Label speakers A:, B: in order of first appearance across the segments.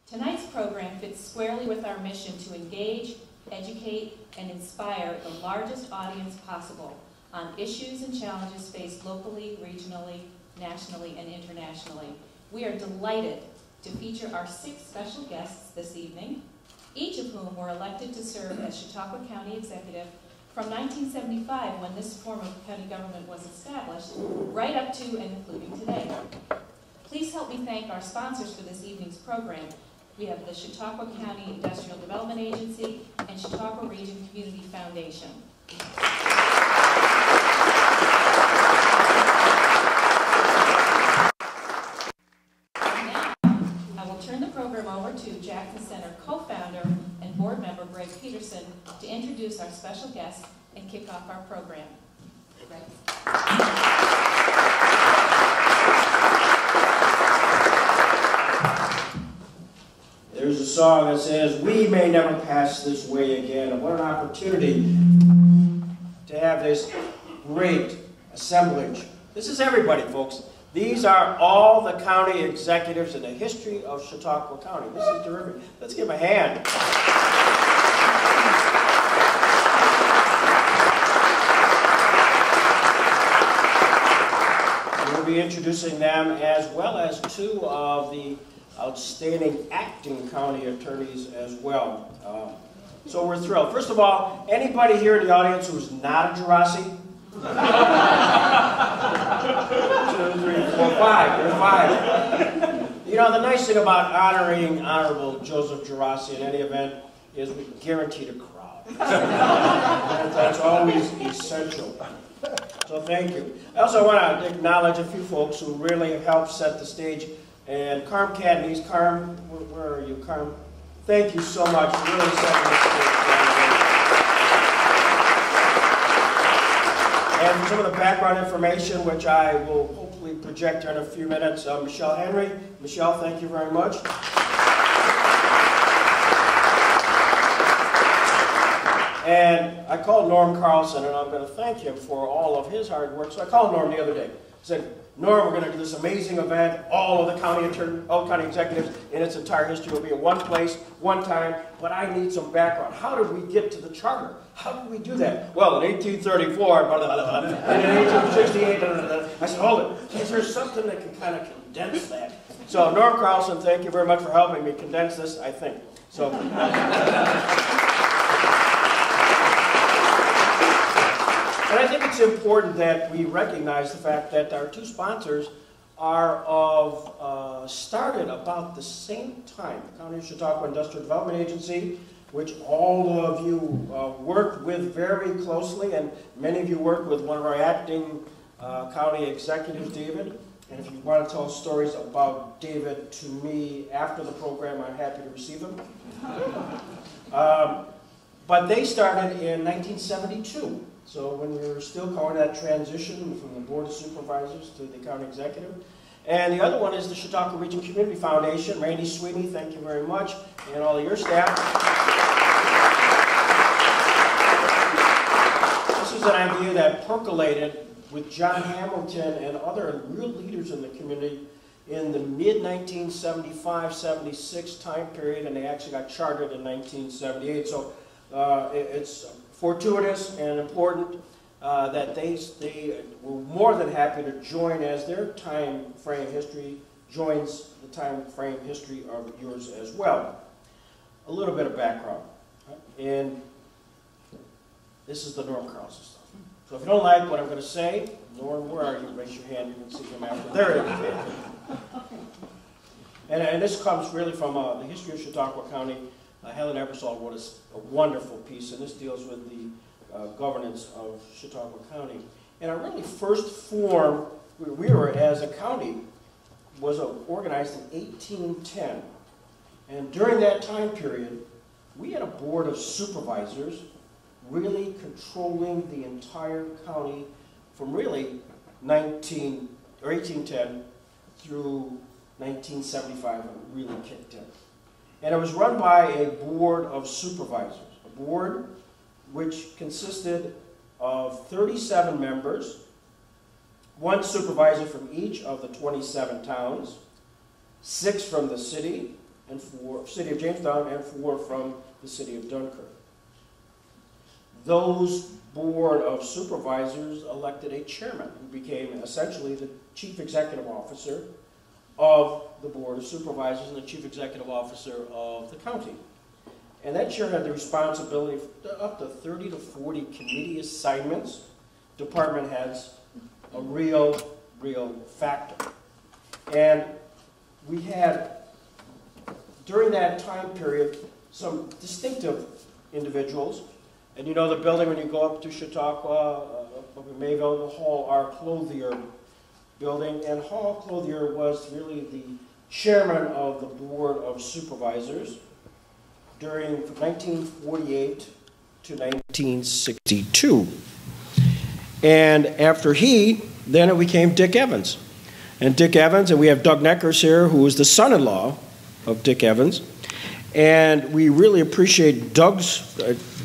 A: Tonight's program fits squarely with our mission to engage, educate, and inspire the largest audience possible on issues and challenges faced locally, regionally, nationally, and internationally. We are delighted to feature our 6 special guests this evening, each of whom were elected to serve as Chautauqua County Executive from 1975, when this form of county government was established, right up to and including today. Please help me thank our sponsors for this evening's program. We have the Chautauqua County Industrial Development Agency and Chautauqua Region Community Foundation. Now, I will turn the program over to Jackson Center co-founder and board member Greg Peterson to introduce our special guest and kick off our program. Greg.
B: There's a song that says, "We may never pass this way again." And what an opportunity to have this great assemblage. This is everybody, folks. These are all the county executives in the history of Chautauqua County. This is terrific. Let's give them a hand. We'll be introducing them, as well as 2 of the outstanding acting county attorneys as well. So we're thrilled. First of all, anybody here in the audience who's not a Rossi? 2, 3, 4, 5. There's 5. You know, the nice thing about honoring Honorable Joseph Rossi in any event is we guarantee a crowd. That's always essential. So thank you. I also want to acknowledge a few folks who really have helped set the stage. And Carm Cadney's, Carm, where are you, Carm? Thank you so much for really setting the stage. And some of the background information, which I will hopefully project here in a few minutes, Michelle Henry. Michelle, thank you very much. And I called Norm Carlson, and I'm going to thank him for all of his hard work. So I called Norm the other day. I said, "Norm, we're going to do this amazing event. All of the county executives in its entire history will be in one place, one time, but I need some background. How did we get to the charter? How did we do that?" Well, in 1834, blah, blah, blah, blah, and in 1868, blah, blah, blah. I said, "Hold it. Is there something that can kind of condense that?" So, Norm Carlson, thank you very much for helping me condense this, I think. So. And I think it's important that we recognize the fact that our 2 sponsors are started about the same time. The County of Chautauqua Industrial Development Agency, which all of you worked with very closely, and many of you worked with one of our acting county executives, David. And if you want to tell stories about David to me after the program, I'm happy to receive them. But they started in 1972. So when we were still calling that transition from the Board of Supervisors to the County Executive. And the other one is the Chautauqua Region Community Foundation. Randy Sweeney, thank you very much, and all of your staff. This is an idea that percolated with John Hamilton and other real leaders in the community in the mid-1975-76 time period, and they actually got chartered in 1978. So it's fortuitous and important that they were more than happy to join, as their time frame history joins the time frame history of yours as well. A little bit of background. And this is the Norm Carlson stuff. So if you don't like what I'm going to say, Norm, where are you? Raise your hand. You can see him after. There it is. And this comes really from the history of Chautauqua County. Helen Ebersol wrote a wonderful piece, and this deals with the governance of Chautauqua County. And our really first form, we were as a county, was organized in 1810. And during that time period, we had a board of supervisors really controlling the entire county from really 1810 through 1975, when it really kicked in. And it was run by a board of supervisors, a board which consisted of 37 members, 1 supervisor from each of the 27 towns, 6 from the city, and 4 city of Jamestown, and 4 from the city of Dunkirk. Those board of supervisors elected a chairman who became essentially the chief executive officer of the board of supervisors and the chief executive officer of the county. And that chair had the responsibility for up to 30 to 40 committee assignments, department heads, a real factor. And we had, during that time period, some distinctive individuals. And you know the building when you go up to Chautauqua, up in Mayville, the Hall R. Clothier building. And Hall Clothier was really the chairman of the Board of Supervisors during 1948 to 1962. And after then it became Dick Evans. And Dick Evans, and we have Doug Neckers here, who is the son-in-law of Dick Evans. And we really appreciate Doug's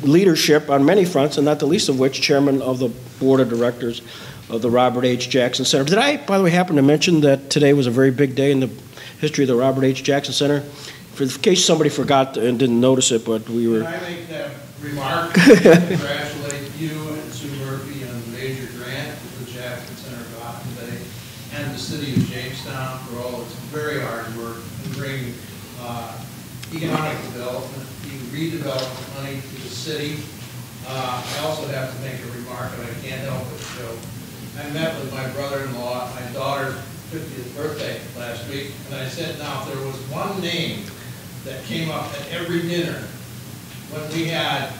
B: leadership on many fronts, and not the least of which, chairman of the board of directors of the Robert H. Jackson Center. Did I, by the way, happen to mention that today was a very big day in the history of the Robert H. Jackson Center? For in case somebody forgot and didn't notice it, but we were...
C: Can I make that remark? Congratulate you and Sue Murphy on the major grant that the Jackson Center got today, and the city of Jamestown for all its very hard work in bringing economic development, redevelopment money to the city. I also have to make a remark, and I can't help but show. I met with my brother-in-law at my daughter's 50th birthday last week, and I said, now, if there was one name that came up at every dinner when we had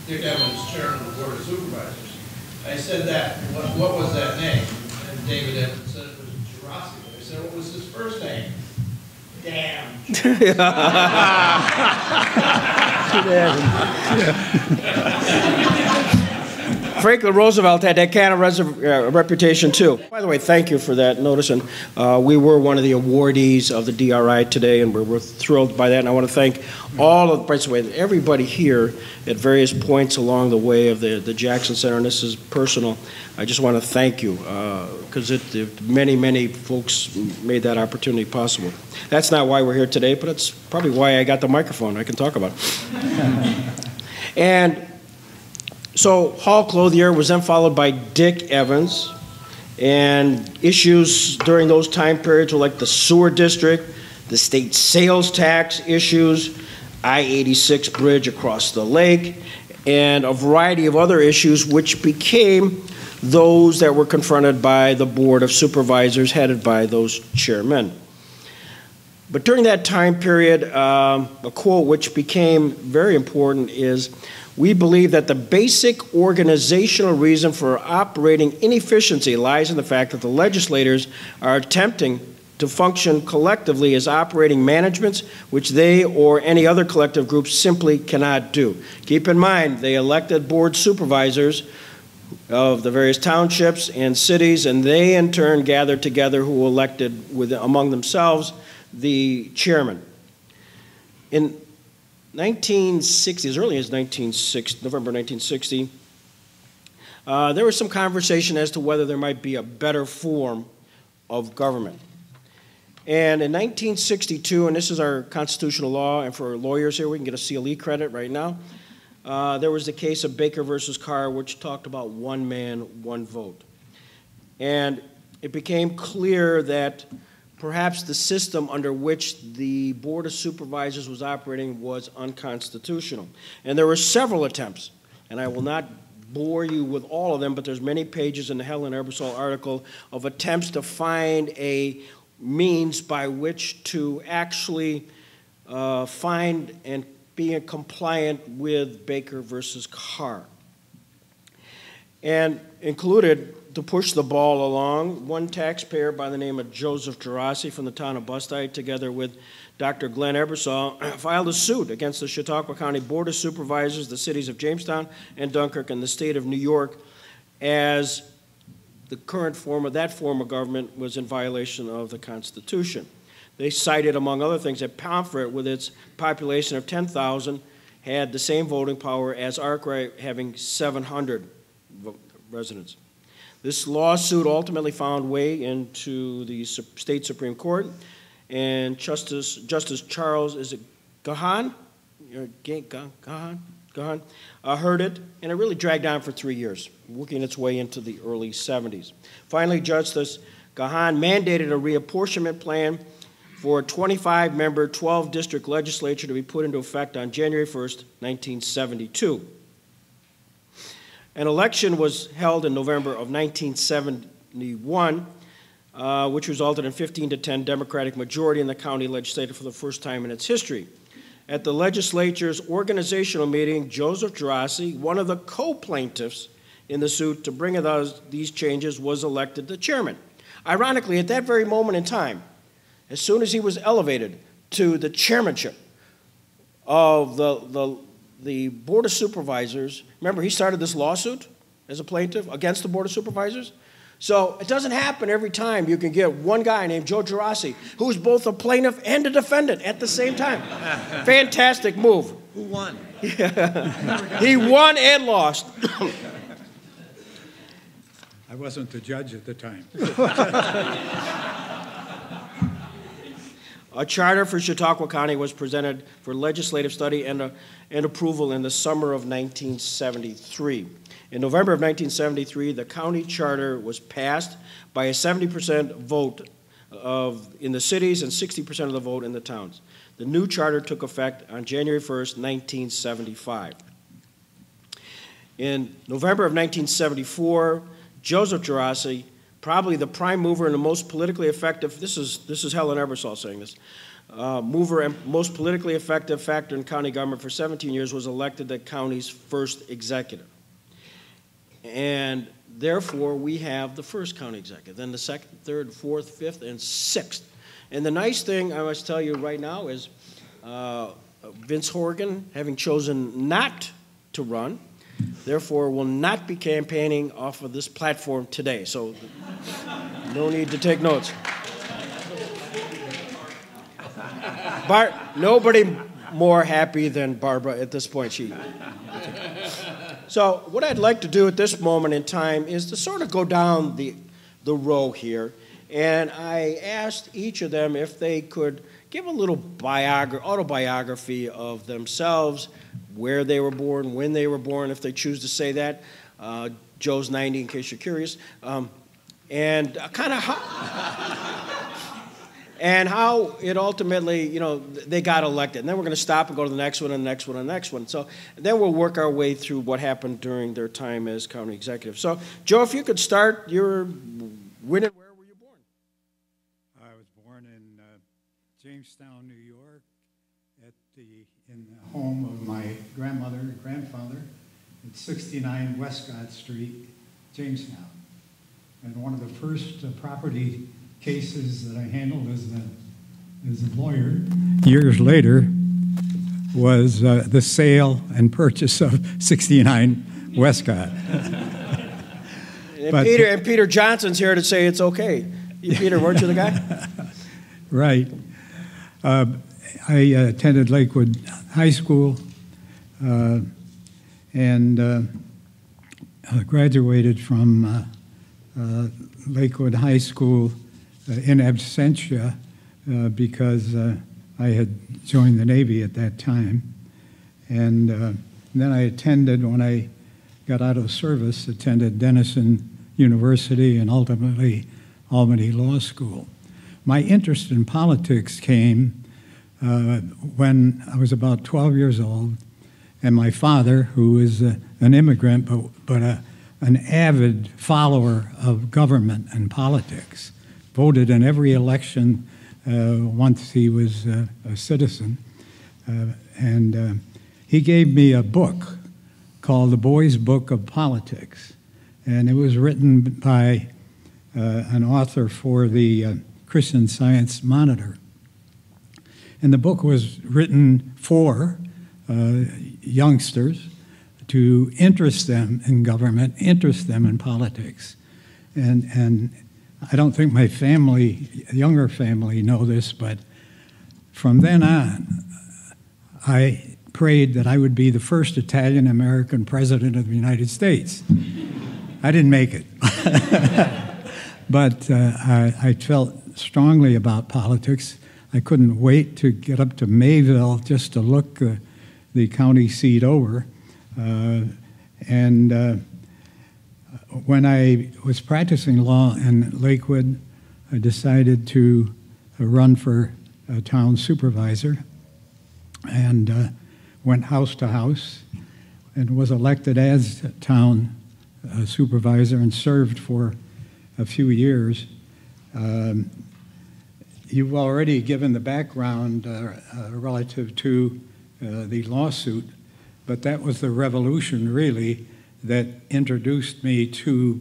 C: Dick Evans, chairman of the Board of Supervisors, I said that, what was that name? And David Evans said it was Giorgia Rossi. I said, what was his first name? Damn.
B: Franklin Roosevelt had that kind of reputation too. By the way, thank you for that notice. And we were one of the awardees of the DRI today, and we're thrilled by that. And I want to thank all of, by the way, everybody here at various points along the way of the Jackson Center. And this is personal. I just want to thank you because many folks made that opportunity possible. That's not why we're here today, but it's probably why I got the microphone. I can talk about it. And so Hall Clothier was then followed by Dick Evans, and issues during those time periods were like the sewer district, the state sales tax issues, I-86 bridge across the lake, and a variety of other issues which became those that were confronted by the Board of Supervisors headed by those chairmen. But during that time period, a quote which became very important is, "We believe that the basic organizational reason for operating inefficiency lies in the fact that the legislators are attempting to function collectively as operating managements, which they or any other collective group simply cannot do." Keep in mind, they elected board supervisors of the various townships and cities, and they in turn gathered together who elected among themselves the chairman. In 1960, as early as November 1960, there was some conversation as to whether there might be a better form of government. And in 1962, and this is our constitutional law, and for lawyers here, we can get a CLE credit right now, there was the case of Baker versus Carr, which talked about one man, one vote. And it became clear that perhaps the system under which the Board of Supervisors was operating was unconstitutional. And there were several attempts, and I will not bore you with all of them, but there's many pages in the Helen Ebersol article of attempts to find a means by which to actually find and be compliant with Baker versus Carr. And included, to push the ball along, one taxpayer by the name of Joseph Rossi from the town of Bustite, together with Dr. Glenn Ebersol, filed a suit against the Chautauqua County Board of Supervisors, the cities of Jamestown and Dunkirk, and the state of New York, as the current form of government was in violation of the Constitution. They cited, among other things, that Pomfret, with its population of 10,000, had the same voting power as Arkwright, having 700 residents. This lawsuit ultimately found way into the state Supreme Court, and Justice Charles, is it Gahan? Gahan heard it, and it really dragged on for 3 years, working its way into the early 70s. Finally, Justice Gahan mandated a reapportionment plan for a 25-member, 12-district legislature to be put into effect on January 1st, 1972. An election was held in November of 1971, which resulted in 15-10 Democratic majority in the county legislature for the first time in its history. At the legislature's organizational meeting, Giorgia Rossi, one of the co-plaintiffs in the suit to bring about these changes, was elected the chairman. Ironically, at that very moment in time, as soon as he was elevated to the chairmanship of the Board of Supervisors, remember he started this lawsuit as a plaintiff against the Board of Supervisors? So it doesn't happen every time you can get one guy named Giorgia Rossi who's both a plaintiff and a defendant at the same time. Fantastic move.
D: Who won?
B: He won and lost.
E: I wasn't the judge at the time.
B: A charter for Chautauqua County was presented for legislative study and approval in the summer of 1973. In November of 1973, the county charter was passed by a 70% vote in the cities and 60% of the vote in the towns. The new charter took effect on January 1st, 1975. In November of 1974, Giorgia Rossi, probably the prime mover and the most politically effective, this is Helen Ebersol saying this, mover and most politically effective factor in county government for 17 years, was elected the county's first executive. And therefore, we have the first county executive, then the second, third, fourth, fifth, and sixth. And the nice thing I must tell you right now is Vince Horgan, having chosen not to run, therefore will not be campaigning off of this platform today. So no need to take notes. Nobody more happy than Barbara at this point. So what I'd like to do at this moment in time is to sort of go down the row here. And I asked each of them if they could give a little autobiography of themselves, where they were born, when they were born, if they choose to say that. Joe's 90, in case you're curious. And kind of how it ultimately, they got elected. And then we're going to stop and go to the next one and the next one and the next one. So then we'll work our way through what happened during their time as county executive. So, Joe, if you could start, when and where were you born?
E: I was born in Jamestown, New York, in the home of my grandmother and grandfather at 69 Westcott Street, Jamestown. And one of the first property cases that I handled as a lawyer years later was the sale and purchase of 69 Westcott.
B: And Peter Johnson's here to say it's okay. Peter, weren't you the guy?
E: Right. I attended Lakewood High School and graduated from Lakewood High School in absentia because I had joined the Navy at that time. And then I attended, when I got out of service, attended Denison University and ultimately Albany Law School. My interest in politics came when I was about 12 years old, and my father, who is an immigrant but an avid follower of government and politics, voted in every election once he was a citizen. And he gave me a book called The Boy's Book of Politics. And it was written by an author for the Christian Science Monitor. And the book was written for youngsters to interest them in government, interest them in politics. And I don't think my family, younger family, know this, but from then on, I prayed that I would be the first Italian-American president of the United States. I didn't make it. But I felt strongly about politics. I couldn't wait to get up to Mayville just to look the county seat over. When I was practicing law in Lakewood, I decided to run for a town supervisor and went house to house and was elected as town supervisor and served for a few years. You've already given the background relative to the lawsuit, but that was the revolution, really, that introduced me to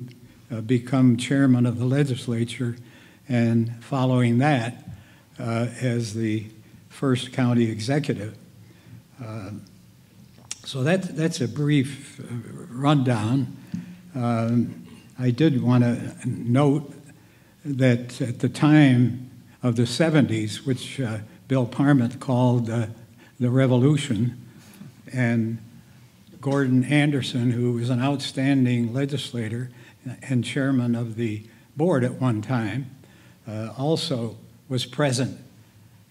E: become chairman of the legislature, and following that, as the first county executive. So that's a brief rundown. I did want to note that at the time of the 70s, which Bill Parment called the revolution, and Gordon Anderson, who was an outstanding legislator and chairman of the board at one time, also was present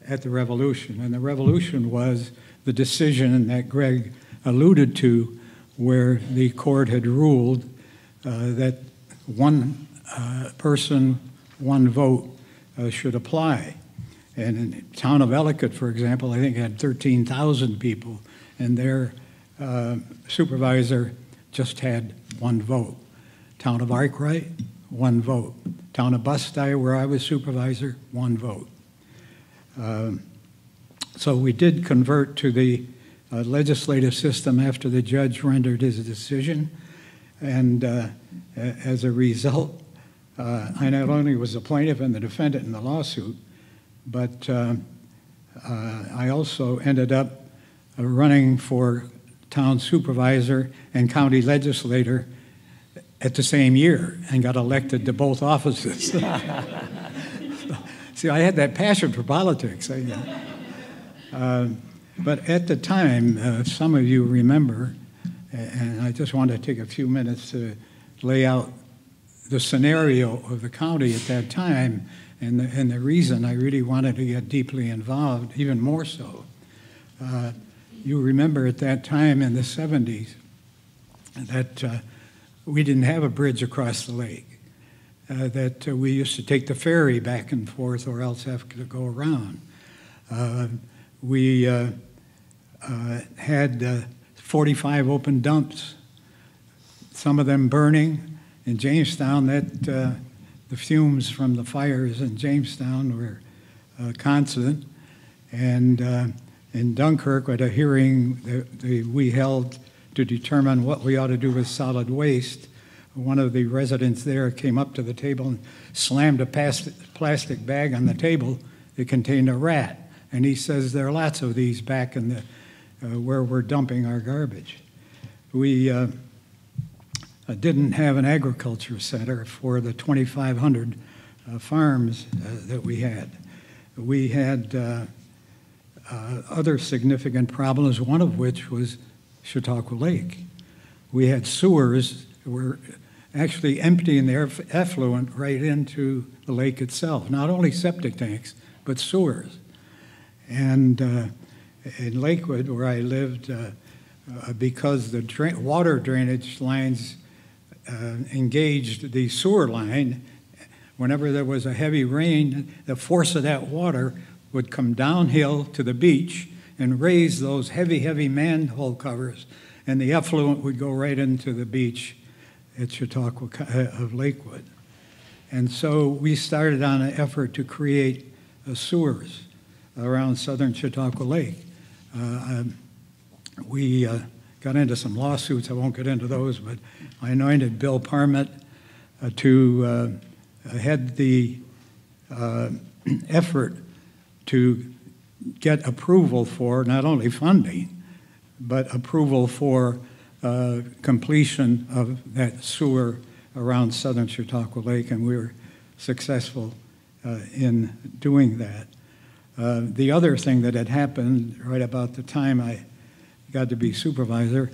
E: at the revolution. And the revolution was the decision that Greg alluded to, where the court had ruled that one person, one vote should apply. And in the town of Ellicott, for example, I think had 13,000 people, and their supervisor just had one vote. Town of Arkwright, one vote. Town of Bustye, where I was supervisor, one vote. So we did convert to the legislative system after the judge rendered his decision, and as a result, I not only was the plaintiff and the defendant in the lawsuit, but I also ended up running for town supervisor and county legislator at the same year and got elected to both offices. See, I had that passion for politics. But at the time, some of you remember, and I just want to take a few minutes to lay out the scenario of the county at that time and the reason I really wanted to get deeply involved, even more so. You remember at that time in the 70s that we didn't have a bridge across the lake, that we used to take the ferry back and forth or else have to go around. We had 45 open dumps, some of them burning. In Jamestown, the fumes from the fires in Jamestown were constant. And in Dunkirk, at a hearing that we held to determine what we ought to do with solid waste, one of the residents there came up to the table and slammed a plastic bag on the table that contained a rat. And he says, there are lots of these back in the where we're dumping our garbage. We didn't have an agriculture center for the 2,500 farms that we had. We had other significant problems, one of which was Chautauqua Lake. We had sewers that were actually emptying their effluent right into the lake itself, not only septic tanks, but sewers. And in Lakewood, where I lived, because the water drainage lines engaged the sewer line, whenever there was a heavy rain, the force of that water would come downhill to the beach and raise those heavy, heavy manhole covers, and the effluent would go right into the beach at Chautauqua of Lakewood. And so we started on an effort to create sewers around southern Chautauqua Lake. We got into some lawsuits. I won't get into those, but I anointed Bill Parment to head the effort to get approval for not only funding, but approval for completion of that sewer around southern Chautauqua Lake, and we were successful in doing that. The other thing that had happened right about the time I got to be supervisor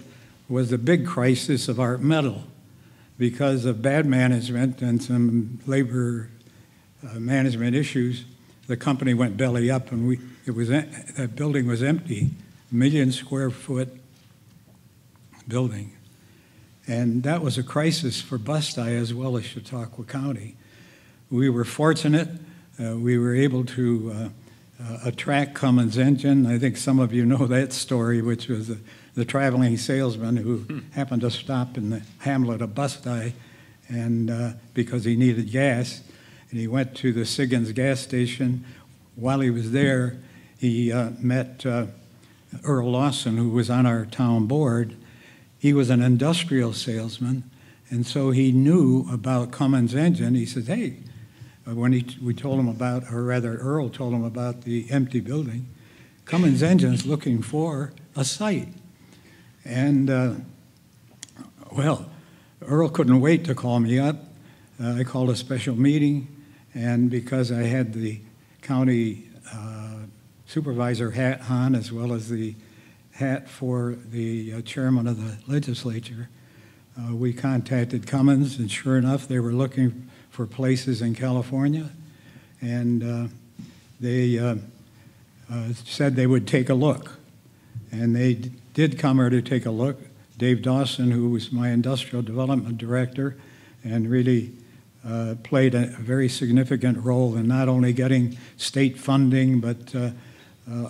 E: was the big crisis of Art Metal. Because of bad management and some labor management issues, the company went belly up, and that building was empty, 1 million square foot building. And that was a crisis for Busti as well as Chautauqua County. We were fortunate. We were able to attract Cummins Engine. I think some of you know that story, which was the traveling salesman who happened to stop in the hamlet of Busti and because he needed gas. And he went to the Siggins gas station. While he was there, he met Earl Lawson, who was on our town board. He was an industrial salesman, and so he knew about Cummins Engine. He said, hey, when we told him about, or rather Earl told him about the empty building, Cummins Engine's looking for a site. And, well, Earl couldn't wait to call me up. I called a special meeting, and because I had the county supervisor hat on as well as the hat for the chairman of the legislature, we contacted Cummins, and sure enough, they were looking for places in California, and they said they would take a look. And they did come here to take a look. Dave Dawson, who was my industrial development director, and really played a very significant role in not only getting state funding, but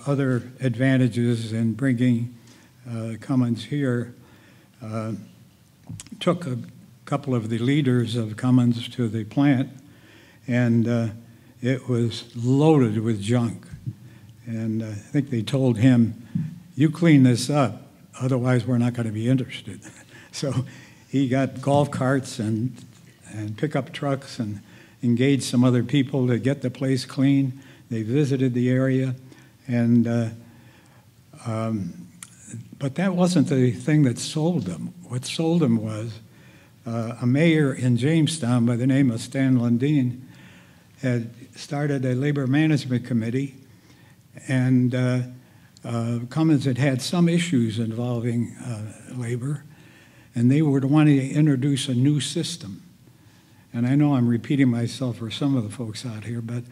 E: other advantages in bringing Cummins here, took a couple of the leaders of Cummins to the plant, and it was loaded with junk. And I think they told him, you clean this up, otherwise we're not going to be interested. So he got golf carts and pickup trucks and engaged some other people to get the place clean. They visited the area. And but that wasn't the thing that sold them. What sold them was a mayor in Jamestown by the name of Stan Lundeen had started a labor management committee, and Cummins had had some issues involving labor, and they were wanting to introduce a new system. And I know I'm repeating myself for some of the folks out here, but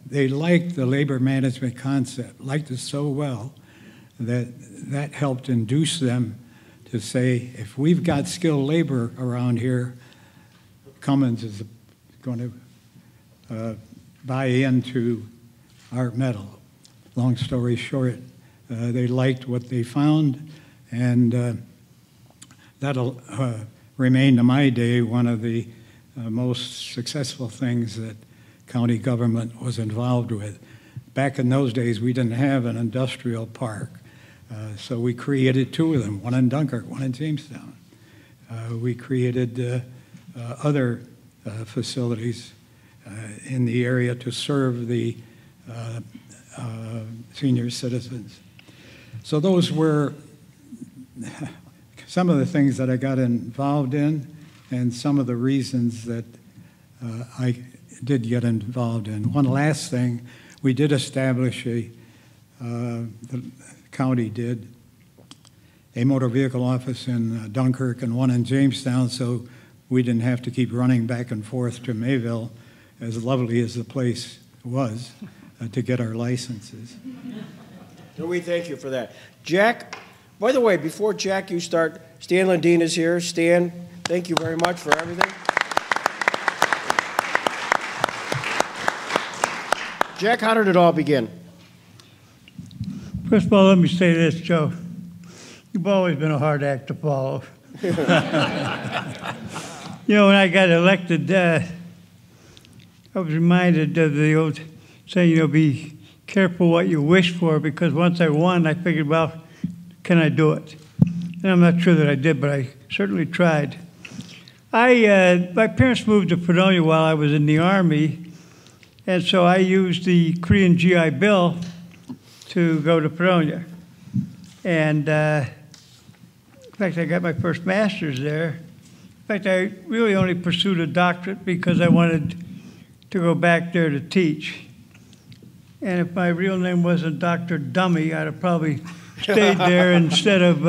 E: they liked the labor management concept, liked it so well that helped induce them to say, if we've got skilled labor around here, Cummins is going to buy into our metal. Long story short, they liked what they found, and that'll remain to my day one of the most successful things that county government was involved with. Back in those days, we didn't have an industrial park, so we created two of them, one in Dunkirk, one in Jamestown. We created other facilities in the area to serve the senior citizens. So those were some of the things that I got involved in and some of the reasons that I did get involved in. One last thing, we did establish the county did, a motor vehicle office in Dunkirk and one in Jamestown, so we didn't have to keep running back and forth to Mayville, as lovely as the place was, to get our licenses.
B: And we thank you for that. Jack, by the way, before Jack, you start, Stan Lundeen is here. Stan, thank you very much for everything. Jack, how did it all begin?
D: First of all, let me say this, Joe. You've always been a hard act to follow. You know, when I got elected, I was reminded of the old saying, you know, be careful what you wish for, because once I won, I figured, well, can I do it? And I'm not sure that I did, but I certainly tried. My parents moved to Fredonia while I was in the Army, and so I used the Korean GI Bill to go to Fredonia. And in fact, I got my first master's there. In fact, I really only pursued a doctorate because I wanted to go back there to teach. And if my real name wasn't Dr. Dummy, I'd have probably stayed there instead of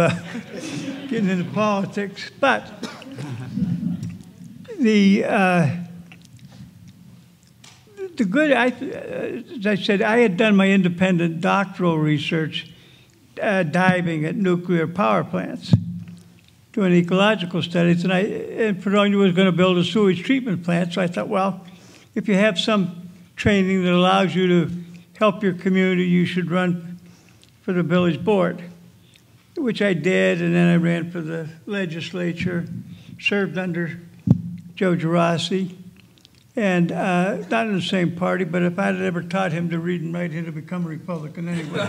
D: getting into politics. But the as I said, I had done my independent doctoral research diving at nuclear power plants, doing ecological studies, and Fredonia was going to build a sewage treatment plant, so I thought, well, if you have some training that allows you to help your community, you should run for the village board, which I did, and then I ran for the legislature, served under Giorgia Rossi, and not in the same party, but if I had ever taught him to read and write, he'd have become a Republican anyway.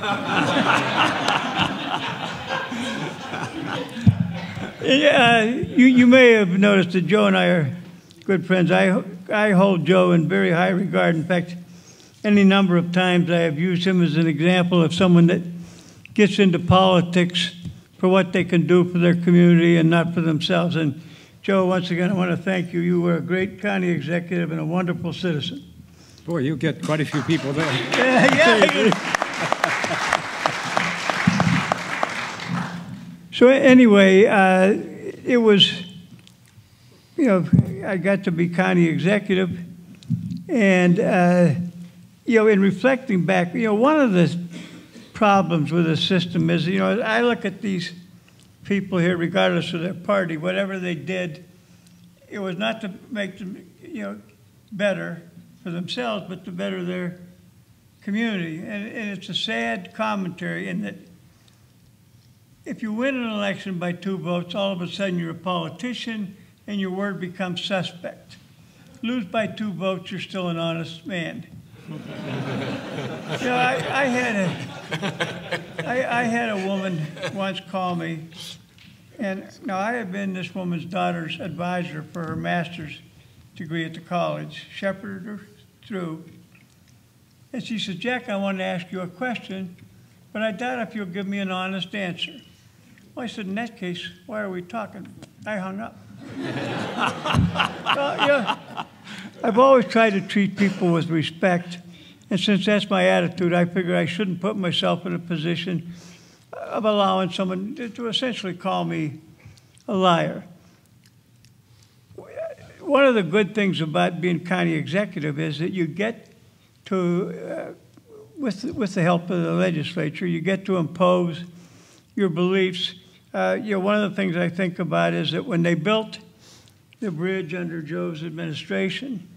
D: You may have noticed that Joe and I are good friends. I hold Joe in very high regard. In fact, any number of times I have used him as an example of someone that gets into politics for what they can do for their community and not for themselves. And Joe, once again, I want to thank you. You were a great county executive and a wonderful citizen.
E: Boy, you get quite a few people there.
D: So anyway, it was, I got to be county executive, and, in reflecting back, one of the problems with the system is, I look at these people here, regardless of their party, whatever they did, it was not to make them, better for themselves, but to better their community. And it's a sad commentary in that if you win an election by 2 votes, all of a sudden you're a politician and your word becomes suspect. Lose by 2 votes, you're still an honest man. I had a woman once call me, and now I had been this woman's daughter's advisor for her master's degree at the college, shepherded her through. And she said, Jack, I want to ask you a question, but I doubt if you'll give me an honest answer. Well, I said, in that case, why are we talking? I hung up. Well, I've always tried to treat people with respect, and since that's my attitude, I figure I shouldn't put myself in a position of allowing someone to essentially call me a liar. One of the good things about being county executive is that you get to, with the help of the legislature, you get to impose your beliefs. One of the things I think about is that when they built the bridge under Joe's administration,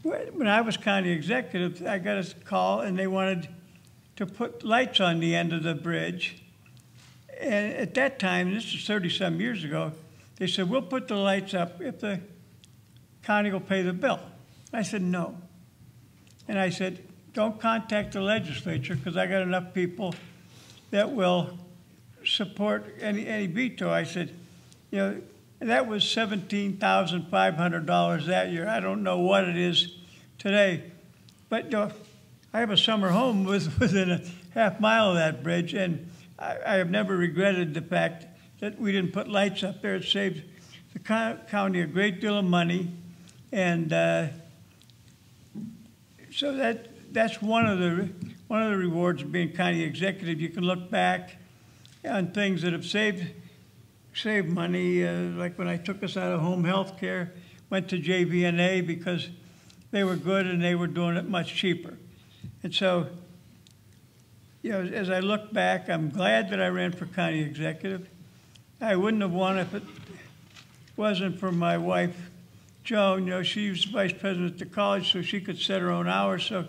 D: when I was county executive, I got a call and they wanted to put lights on the end of the bridge. And at that time, this is 30-some years ago, they said, we'll put the lights up if the county will pay the bill. I said, no. And I said, don't contact the legislature because I got enough people that will support any veto. I said, that was $17,500 that year. I don't know what it is today. But I have a summer home within a half mile of that bridge, and I have never regretted the fact that we didn't put lights up there. It saved the county a great deal of money, and so that's one of the rewards of being county executive. You can look back on things that have saved money, like when I took us out of home health care, went to JVNA because they were good and they were doing it much cheaper. And so, as I look back, I'm glad that I ran for county executive. I wouldn't have won if it wasn't for my wife, Joan. She was vice president at the college, so she could set her own hours. So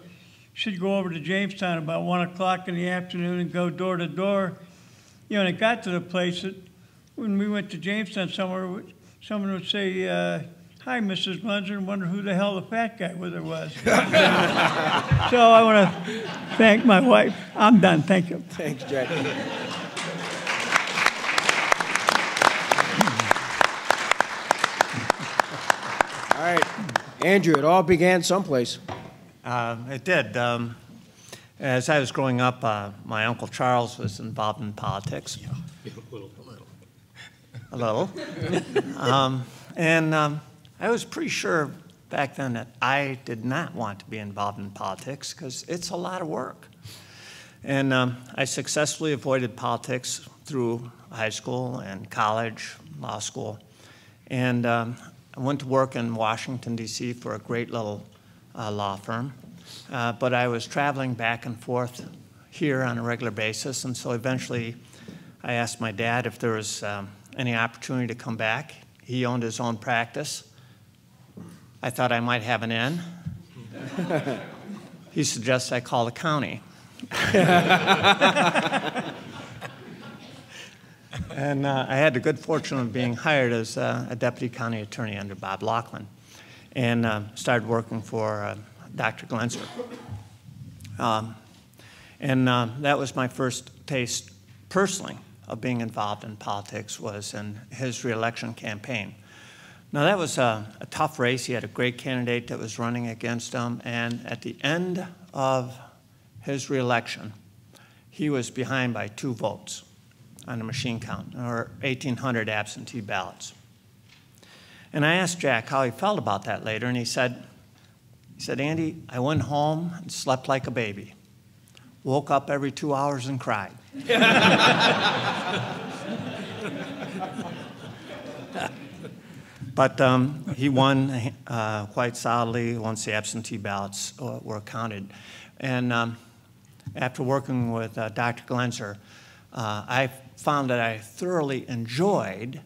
D: she'd go over to Jamestown about 1 o'clock in the afternoon and go door to door. And it got to the place that when we went to Jamestown somewhere, someone would say, hi, Mrs. Munzer, and wonder who the hell the fat guy with her was. So I want to thank my wife. I'm done. Thank you.
B: Thanks, Jack. All right, Andrew, it all began someplace.
F: It did. As I was growing up, my Uncle Charles was involved in politics.
G: Yeah,
F: a little. And I was pretty sure back then that I did not want to be involved in politics because it's a lot of work. And I successfully avoided politics through high school and college, law school. And I went to work in Washington, D.C. for a great little law firm, but I was traveling back and forth here on a regular basis, and so eventually I asked my dad if there was any opportunity to come back. He owned his own practice. I thought I might have an in. He suggested I call the county. And I had the good fortune of being hired as a deputy county attorney under Bob Laughlin, and started working for Dr. Glenser. That was my first taste personally of being involved in politics, was in his reelection campaign. Now that was a tough race. He had a great candidate that was running against him, and at the end of his reelection, he was behind by 2 votes on the machine count, or 1,800 absentee ballots. And I asked Jack how he felt about that later, and he said, Andy, I went home and slept like a baby. Woke up every 2 hours and cried. But he won quite solidly once the absentee ballots were counted. And after working with Dr. Glenser, I found that I thoroughly enjoyed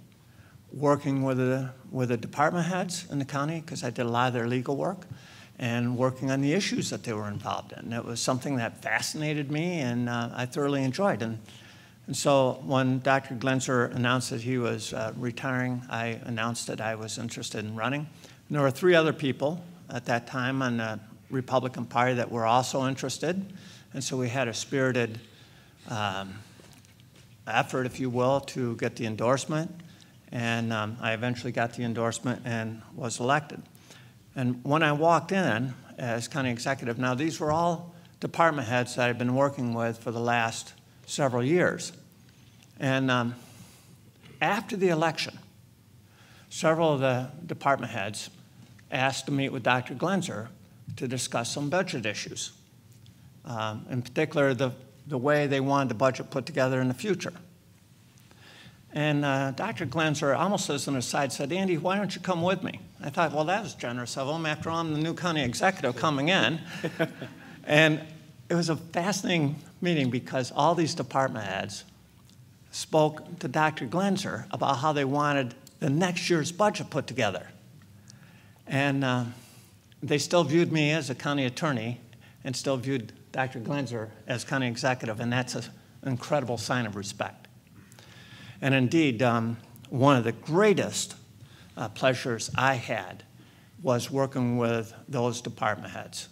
F: working with the department heads in the county, because I did a lot of their legal work, and working on the issues that they were involved in. It was something that fascinated me, and I thoroughly enjoyed. And so when Dr. Glenser announced that he was retiring, I announced that I was interested in running. And there were 3 other people at that time on the Republican Party that were also interested. And so we had a spirited effort, if you will, to get the endorsement. And I eventually got the endorsement and was elected. And when I walked in as county executive, now these were all department heads that I've been working with for the last several years. And after the election, several of the department heads asked to meet with Dr. Glenser to discuss some budget issues, in particular the way they wanted the budget put together in the future. And Dr. Glenser, almost as an aside, said, Andy, why don't you come with me? I thought, well, that was generous of him. After all, I'm the new county executive coming in. And it was a fascinating meeting, because all these department heads spoke to Dr. Glenser about how they wanted the next year's budget put together. And they still viewed me as a county attorney and still viewed Dr. Glenser as county executive, and that's an incredible sign of respect. And indeed, one of the greatest pleasures I had was working with those department heads.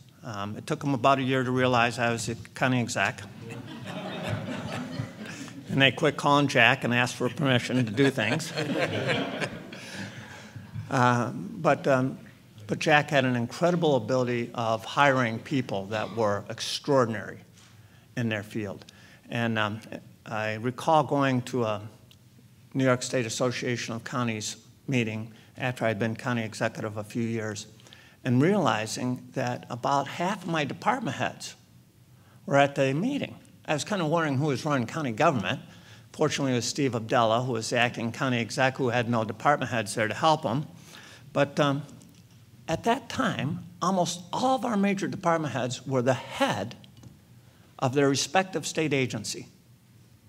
F: It took them about a year to realize I was a county exec. And they quit calling Jack and asked for permission to do things. But Jack had an incredible ability of hiring people that were extraordinary in their field. And I recall going to a New York State Association of Counties meeting after I'd been county executive a few years, and realizing that about half of my department heads were at the meeting. I was kind of wondering who was running county government. Fortunately, it was Steve Abdella, who was the acting county exec, who had no department heads there to help him. But at that time, almost all of our major department heads were the head of their respective state agency.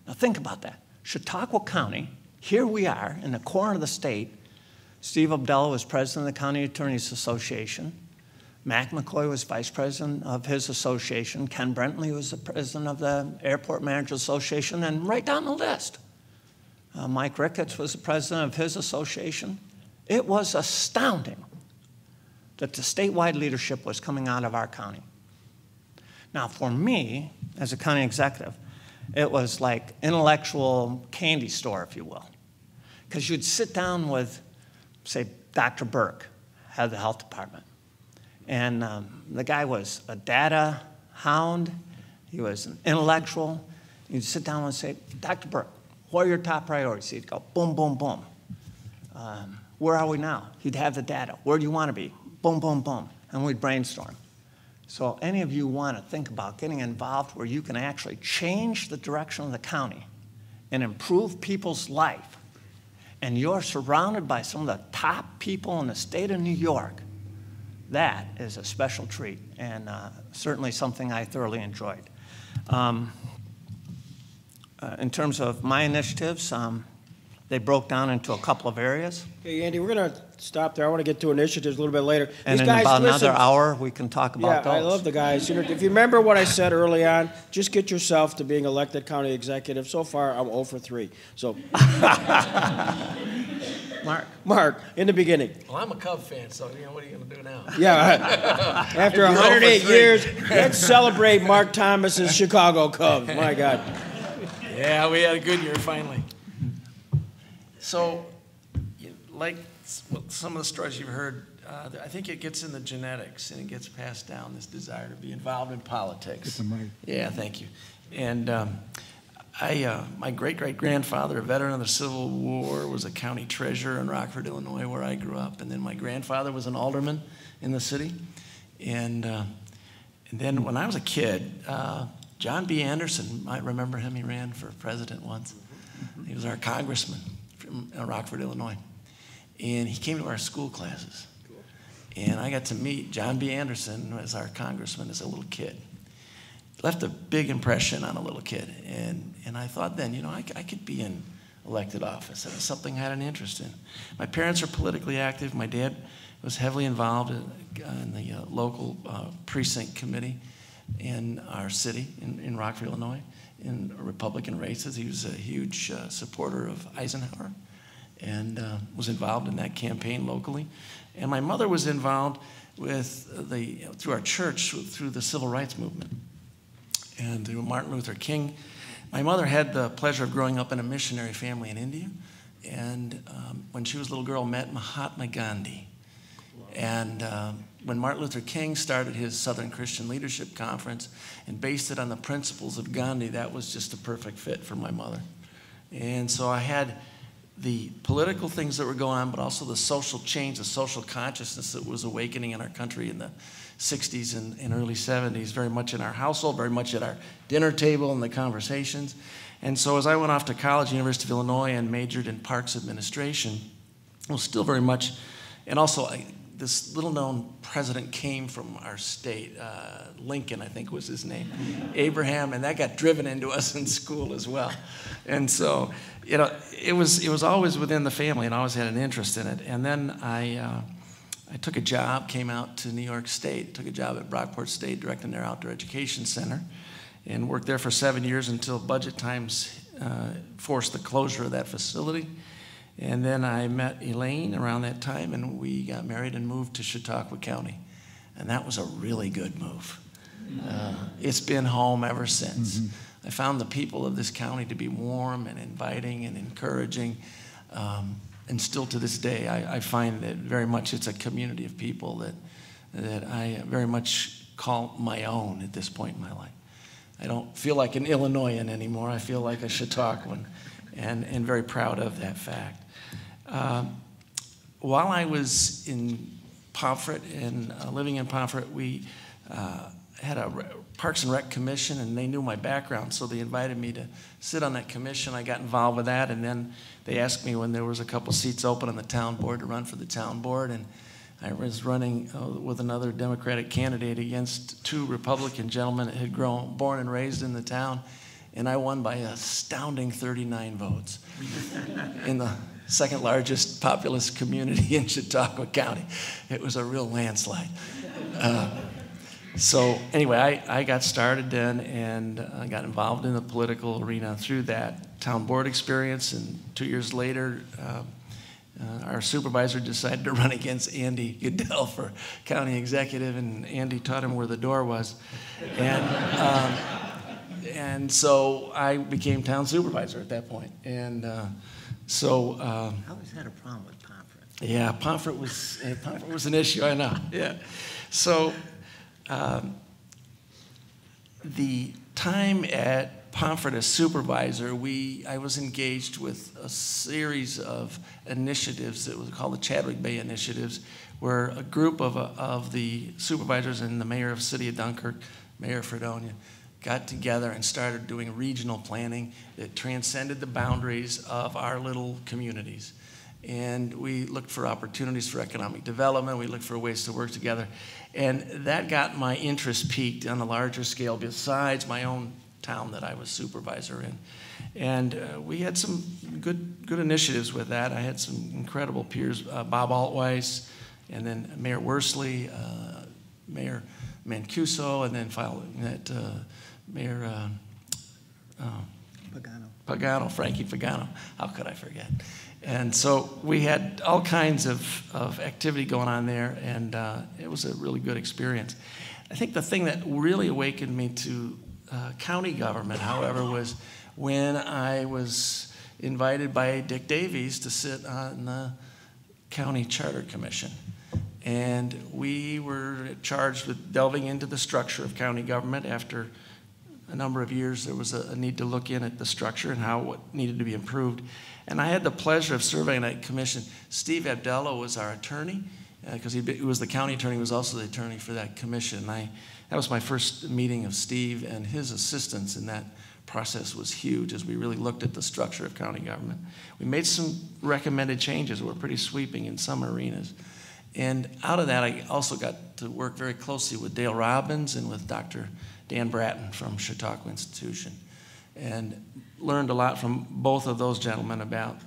F: Now think about that. Chautauqua County, here we are in the corner of the state. Steve Abdella was president of the County Attorneys Association. Mac McCoy was vice president of his association. Ken Brentley was the president of the Airport Managers Association, and right down the list. Mike Ricketts was the president of his association. It was astounding that the statewide leadership was coming out of our county. Now, for me, as a county executive, it was like intellectual candy store, if you will. Because you'd sit down with, say, Dr. Burke, head of the health department. And the guy was a data hound. He was an intellectual. You'd sit down and say, Dr. Burke, what are your top priorities? He'd go, boom, boom, boom. Where are we now? He'd have the data. Where do you want to be? Boom, boom, boom. And we'd brainstorm. So any of you want to think about getting involved where you can actually change the direction of the county and improve people's life, and you're surrounded by some of the top people in the state of New York, that is a special treat, and certainly something I thoroughly enjoyed. In terms of my initiatives, they broke down into a couple of areas.
B: Okay, Andy, we're going to stop there. I want to get to initiatives a little bit later.
F: And
B: These
F: in
B: guys,
F: about
B: listen,
F: another hour, we can talk about those.
B: I love the guys. You know, if you remember what I said early on, just get yourself to being elected county executive. So far, I'm 0 for 3. So, Mark, in the beginning.
G: Well, I'm a Cub fan, so what are you going to do now?
B: Yeah, after 108 years, let's celebrate Mark Thomas's Chicago Cubs. My God.
G: Yeah, we had a good year finally. So, like some of the stories you've heard, I think it gets in the genetics and it gets passed down, this desire to be involved in politics. Yeah, thank you. And my great-great-grandfather, a veteran of the Civil War, was a county treasurer in Rockford, Illinois, where I grew up. And then my grandfather was an alderman in the city. And then when I was a kid, John B. Anderson, you might remember him, he ran for president once. He was our congressman from Rockford, Illinois. And he came to our school classes. And I got to meet John B. Anderson as our congressman as a little kid. Left a big impression on a little kid. And I thought then, I could be in elected office. That was something I had an interest in. My parents are politically active. My dad was heavily involved in the local precinct committee in our city, in Rockford, Illinois, in Republican races. He was a huge supporter of Eisenhower and was involved in that campaign locally. And my mother was involved with through our church, through the civil rights movement and through Martin Luther King. My mother had the pleasure of growing up in a missionary family in India. And when she was a little girl, met Mahatma Gandhi. And when Martin Luther King started his Southern Christian Leadership Conference and based it on the principles of Gandhi, that was just a perfect fit for my mother. And so I had the political things that were going on, but also the social change, the social consciousness that was awakening in our country in the 60s and early 70s, very much in our household, very much at our dinner table and the conversations. And so as I went off to college, University of Illinois, and majored in parks administration, it was still very much, and also this little-known president came from our state, Lincoln, I think was his name, Abraham, and that got driven into us in school as well. And so, it was always within the family, and I always had an interest in it. And then I took a job, came out to New York State, took a job at Brockport State, directing their outdoor education center, and worked there for 7 years until budget times forced the closure of that facility. And then I met Elaine around that time, and we got married and moved to Chautauqua County. And that was a really good move. It's been home ever since. Mm-hmm. I found the people of this county to be warm and inviting and encouraging. And still to this day, I find that very much it's a community of people that I very much call my own at this point in my life. I don't feel like an Illinoisan anymore. I feel like a Chautauquan, and very proud of that fact. While I was in Pomfret and living in Pomfret, we had a Parks and Rec commission, and they knew my background, so they invited me to sit on that commission. I got involved with that, and then they asked me when there was a couple seats open on the town board to run for the town board, and I was running with another Democratic candidate against two Republican gentlemen that had born and raised in the town, and I won by an astounding 39 votes in the second largest populous community in Chautauqua County. It was a real landslide. So anyway, I got started then, and I got involved in the political arena through that town board experience, and 2 years later, our supervisor decided to run against Andy Goodell for county executive, and Andy taught him where the door was. And so I became town supervisor at that point. And I
F: always had a problem with Pomfret.
G: Yeah, Pomfret was an issue, I know. Yeah. So the time at Pomfret as supervisor, I was engaged with a series of initiatives that was called the Chadwick Bay Initiatives, where a group of the supervisors and the mayor of the city of Dunkirk, Mayor Fredonia, got together and started doing regional planning that transcended the boundaries of our little communities. And we looked for opportunities for economic development. We looked for ways to work together. And that got my interest peaked on a larger scale besides my own town that I was supervisor in. And we had some good initiatives with that. I had some incredible peers, Bob Altweiss, and then Mayor Worsley, Mayor Mancuso, and then following that, Mayor Pagano, Frankie Pagano. How could I forget? And so we had all kinds of activity going on there, and it was a really good experience. I think the thing that really awakened me to county government, however, was when I was invited by Dick Davies to sit on the County Charter Commission. And we were charged with delving into the structure of county government. After a number of years, there was a need to look in at the structure and what needed to be improved. And I had the pleasure of serving on that commission. Steve Abdallah was our attorney, because he was the county attorney, he was also the attorney for that commission. That was my first meeting of Steve, and his assistance in that process was huge as we really looked at the structure of county government. We made some recommended changes that were pretty sweeping in some arenas. And out of that, I also got to work very closely with Dale Robbins and with Dr. Dan Bratton from Chautauqua Institution, and learned a lot from both of those gentlemen about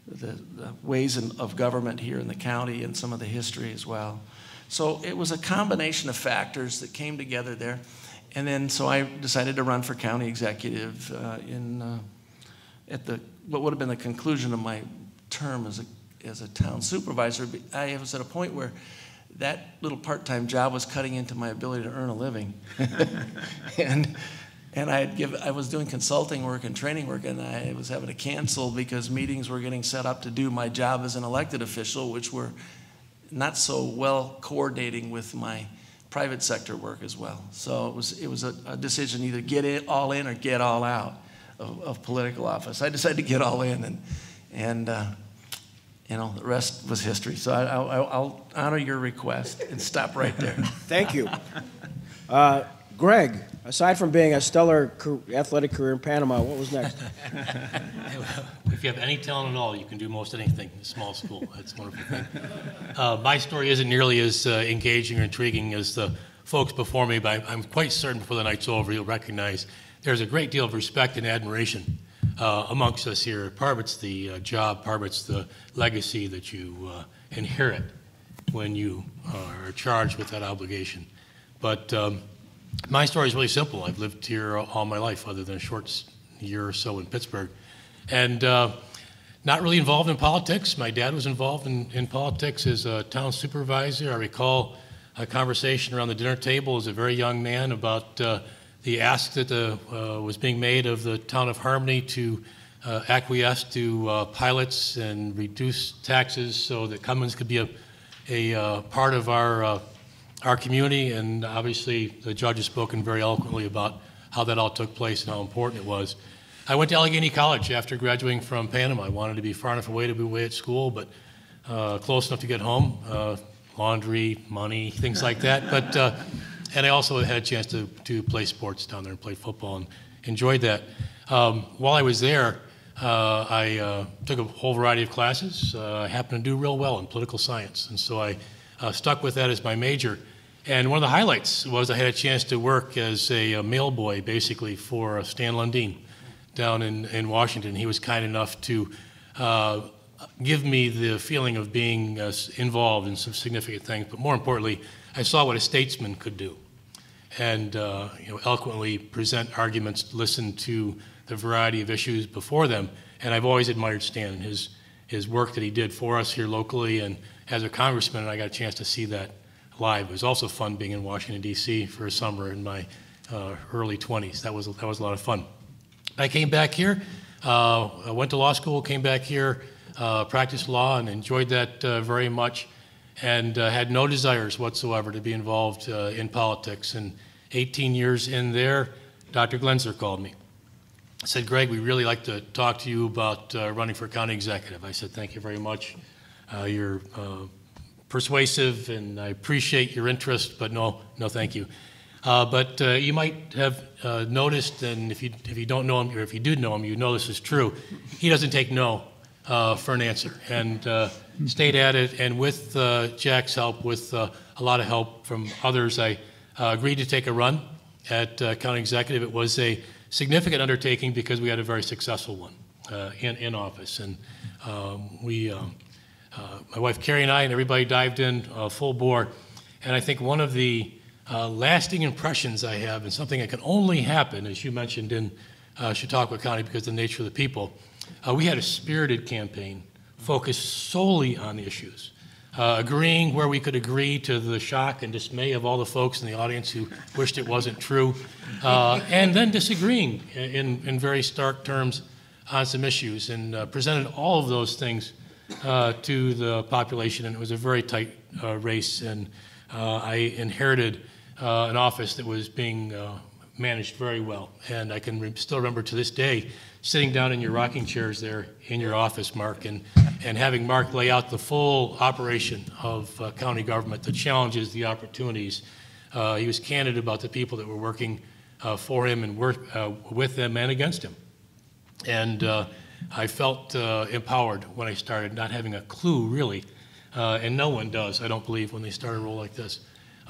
G: the ways of government here in the county and some of the history as well. So it was a combination of factors that came together there. And then so I decided to run for county executive at what would have been the conclusion of my term as a town supervisor. I was at a point where that little part-time job was cutting into my ability to earn a living. And I was doing consulting work and training work, and I was having to cancel because meetings were getting set up to do my job as an elected official, which were not so well coordinating with my private sector work as well. So it was a decision, either get it all in or get all out of political office. I decided to get all in, and the rest was history. So I'll honor your request and stop right there.
B: Thank you. Greg, aside from being a stellar athletic career in Panama, what was next?
H: If you have any talent at all, you can do most anything in a small school. That's a wonderful thing. My story isn't nearly as engaging or intriguing as the folks before me, but I'm quite certain before the night's over, you'll recognize there's a great deal of respect and admiration amongst us here. Part of it's the job, part of it's the legacy that you inherit when you are charged with that obligation. But my story is really simple. I've lived here all my life, other than a short year or so in Pittsburgh, and not really involved in politics. My dad was involved in politics as a town supervisor. I recall a conversation around the dinner table as a very young man about the ask that was being made of the town of Harmony to acquiesce to pilots and reduce taxes so that Cummins could be a part of our community. And obviously the judge has spoken very eloquently about how that all took place and how important it was. I went to Allegheny College after graduating from Panama. I wanted to be far enough away to be away at school, but close enough to get home. Laundry, money, things like that. But and I also had a chance to play sports down there and play football and enjoyed that. While I was there, I took a whole variety of classes. I happened to do real well in political science, and so I stuck with that as my major. And one of the highlights was I had a chance to work as a mail boy, basically, for Stan Lundeen down in Washington. He was kind enough to give me the feeling of being involved in some significant things, but more importantly, I saw what a statesman could do, and eloquently present arguments, listen to the variety of issues before them. And I've always admired Stan and his work that he did for us here locally, and as a congressman, and I got a chance to see that live. It was also fun being in Washington, D.C. for a summer in my early 20s. That was a lot of fun. I came back here, I went to law school, came back here, practiced law, and enjoyed that very much, and had no desires whatsoever to be involved in politics. And 18 years in there, Dr. Glenser called me. Said, Greg, we'd really like to talk to you about running for county executive. I said, thank you very much. You're persuasive, and I appreciate your interest, but no, thank you. But you might have noticed, and if you don't know him, or if you do know him, you know this is true, he doesn't take no for an answer, and stayed at it. And with Jack's help, with a lot of help from others, I agreed to take a run at county executive. It was a significant undertaking because we had a very successful one in office, and my wife Carrie and I and everybody dived in full bore. And I think one of the lasting impressions I have, and something that can only happen, as you mentioned, in Chautauqua County because of the nature of the people, we had a spirited campaign focused solely on issues, agreeing where we could agree to the shock and dismay of all the folks in the audience who wished it wasn't true, and then disagreeing in very stark terms on some issues, and presented all of those things to the population, and it was a very tight race, and I inherited an office that was being managed very well. And I can still remember to this day sitting down in your rocking chairs there in your office, Mark, and having Mark lay out the full operation of county government, the challenges, the opportunities. He was candid about the people that were working for him and with them and against him. And I felt empowered when I started, not having a clue really, and no one does, I don't believe, when they start a role like this.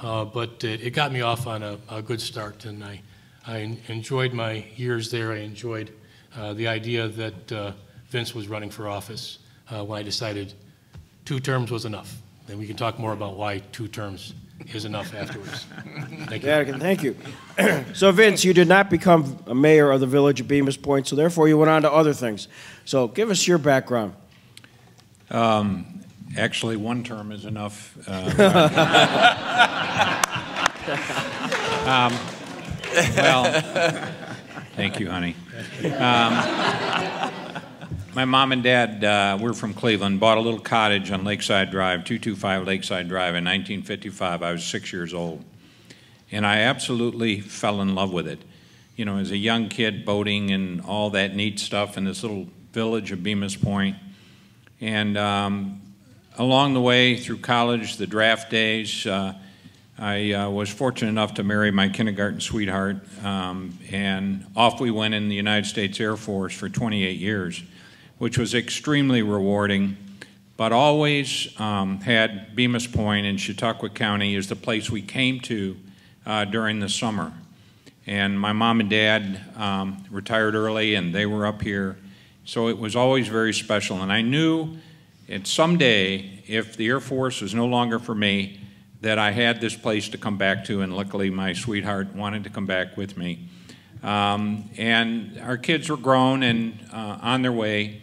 H: But it got me off on a good start, and I enjoyed my years there. I enjoyed the idea that Vince was running for office when I decided 2 terms was enough. And we can talk more about why 2 terms is enough afterwards. Thank you.
B: Vatican, thank you. So, Vince, you did not become a mayor of the village of Bemis Point, so therefore you went on to other things. So give us your background.
I: Actually, 1 term is enough. Well, thank you, honey. My mom and dad, we're from Cleveland, bought a little cottage on Lakeside Drive, 225 Lakeside Drive in 1955. I was 6 years old. And I absolutely fell in love with it. You know, as a young kid, boating and all that neat stuff in this little village of Bemis Point. And along the way through college, the draft days, I was fortunate enough to marry my kindergarten sweetheart, and off we went in the United States Air Force for 28 years, which was extremely rewarding, but always had Bemis Point in Chautauqua County as the place we came to during the summer. And my mom and dad retired early, and they were up here, so it was always very special. And I knew that someday, if the Air Force was no longer for me, that I had this place to come back to, and luckily my sweetheart wanted to come back with me. And our kids were grown and on their way,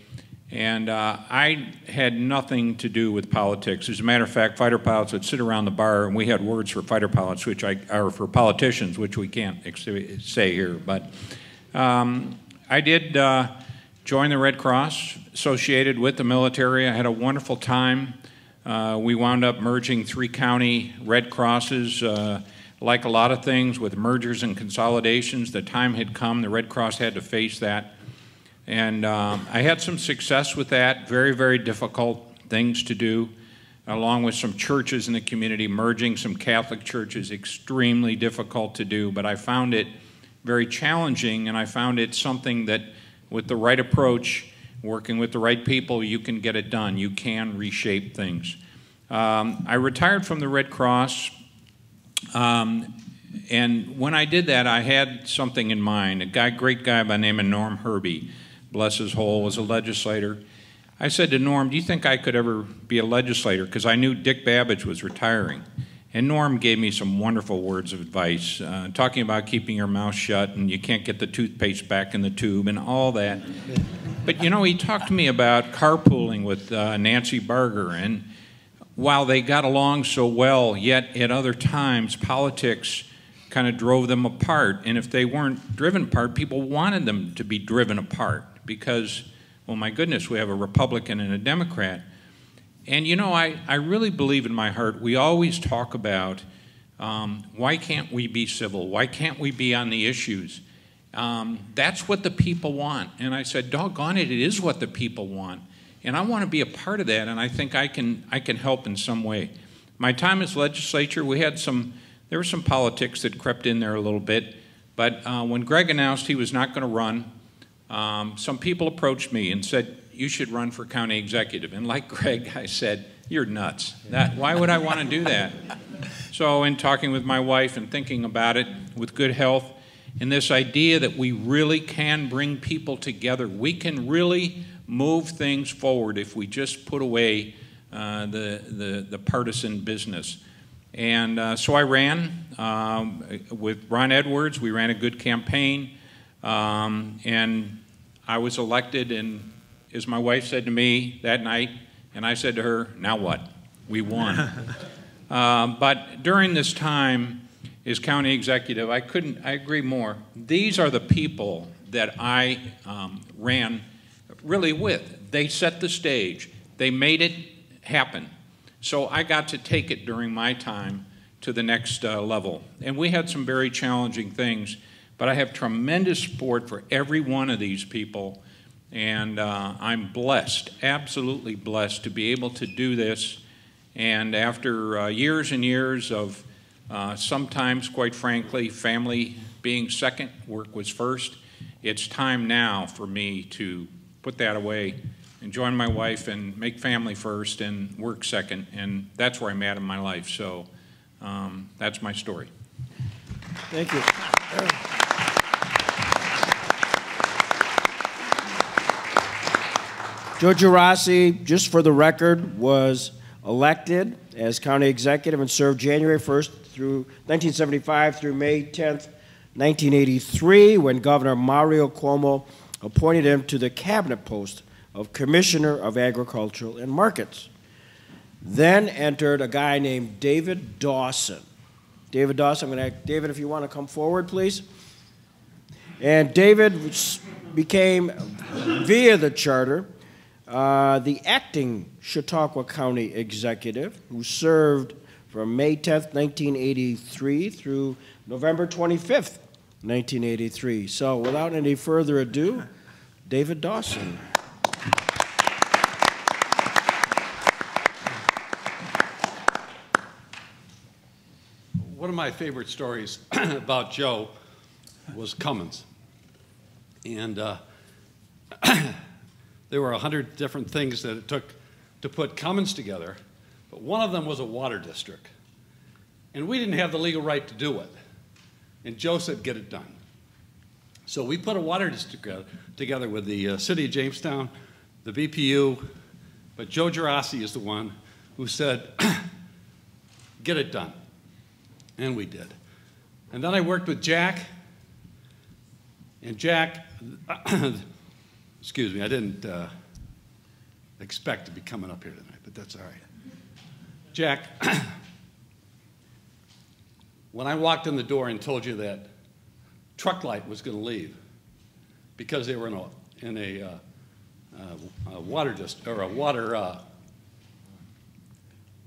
I: and I had nothing to do with politics. As a matter of fact, fighter pilots would sit around the bar, and we had words for fighter pilots, or for politicians, which we can't say here. But I did join the Red Cross, associated with the military. I had a wonderful time. We wound up merging 3 county Red Crosses. Like a lot of things with mergers and consolidations, the time had come. The Red Cross had to face that. And I had some success with that, very, very difficult things to do, along with some churches in the community, merging some Catholic churches, extremely difficult to do. But I found it very challenging, and I found it something that, with the right approach, working with the right people, you can get it done. You can reshape things. I retired from the Red Cross, and when I did that, I had something in mind. A great guy by the name of Norm Herbie, bless his soul, was a legislator. I said to Norm, do you think I could ever be a legislator? Because I knew Dick Babbage was retiring. And Norm gave me some wonderful words of advice, talking about keeping your mouth shut and you can't get the toothpaste back in the tube and all that. But, you know, he talked to me about carpooling with Nancy Barger, and while they got along so well, yet at other times politics kind of drove them apart. And if they weren't driven apart, people wanted them to be driven apart because, well, my goodness, we have a Republican and a Democrat. And, you know, I really believe in my heart, we always talk about why can't we be civil? Why can't we be on the issues? That's what the people want. And I said, doggone it, it is what the people want. And I want to be a part of that, and I think I can help in some way. My time as legislature, there were some politics that crept in there a little bit, but when Greg announced he was not going to run, some people approached me and said, you should run for county executive. And like Greg, I said, you're nuts. Why would I want to do that? So in talking with my wife and thinking about it with good health, and this idea that we really can bring people together, we can really move things forward if we just put away the partisan business. And so I ran with Ron Edwards. We ran a good campaign, and I was elected. And as my wife said to me that night, and I said to her, now what? We won. But during this time as county executive, I agree more. These are the people that I ran really with. They set the stage. They made it happen. So I got to take it during my time to the next level. And we had some very challenging things, but I have tremendous support for every one of these people. And I'm blessed, absolutely blessed, to be able to do this. And after years and years of sometimes, quite frankly, family being second, work was first, it's time now for me to put that away and join my wife and make family first and work second. And that's where I'm at in my life. So that's my story.
B: Thank you. Giorgia Rossi, just for the record, was elected as county executive and served January 1st through 1975 through May 10th, 1983, when Governor Mario Cuomo appointed him to the cabinet post of Commissioner of Agriculture and Markets. Then entered a guy named David Dawson. David Dawson, I'm going to ask David if you want to come forward, please. And David became, via the charter, the acting Chautauqua County executive, who served from May 10th, 1983 through November 25th, 1983. So without any further ado, David Dawson.
J: One of my favorite stories about Joe was Cummins. And there were 100 different things that it took to put Cummins together, but one of them was a water district. And we didn't have the legal right to do it. And Joe said, get it done. So we put a water district together with the city of Jamestown, the BPU, but Giorgia Rossi is the one who said, get it done. And we did. And then I worked with Jack, and Jack, excuse me, I didn't expect to be coming up here tonight, but that's all right. Jack, when I walked in the door and told you that Truck Light was going to leave because they were in a water district, or a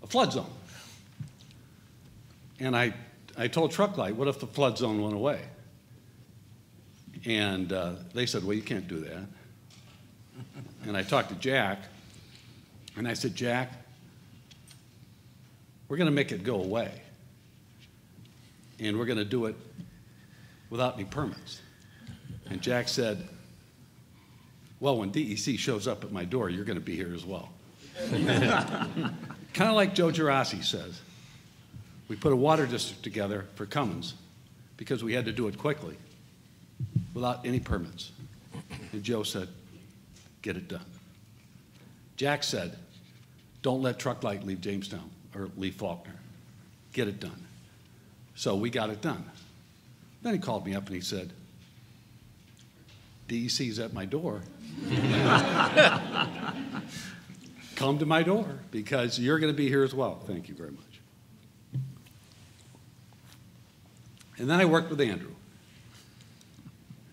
J: flood zone. And I told Truck Light, what if the flood zone went away? And they said, well, you can't do that. And I talked to Jack, and I said, Jack, we're going to make it go away. And we're going to do it without any permits. And Jack said, well, when DEC shows up at my door, you're going to be here as well. Kind of like Giorgia Rossi says. We put a water district together for Cummins because we had to do it quickly without any permits. And Joe said, get it done. Jack said, don't let Truck Light leave Jamestown or leave Faulkner. Get it done. So we got it done. Then he called me up and he said, DEC's at my door. Come to my door because you're going to be here as well. Thank you very much. And then I worked with Andrew.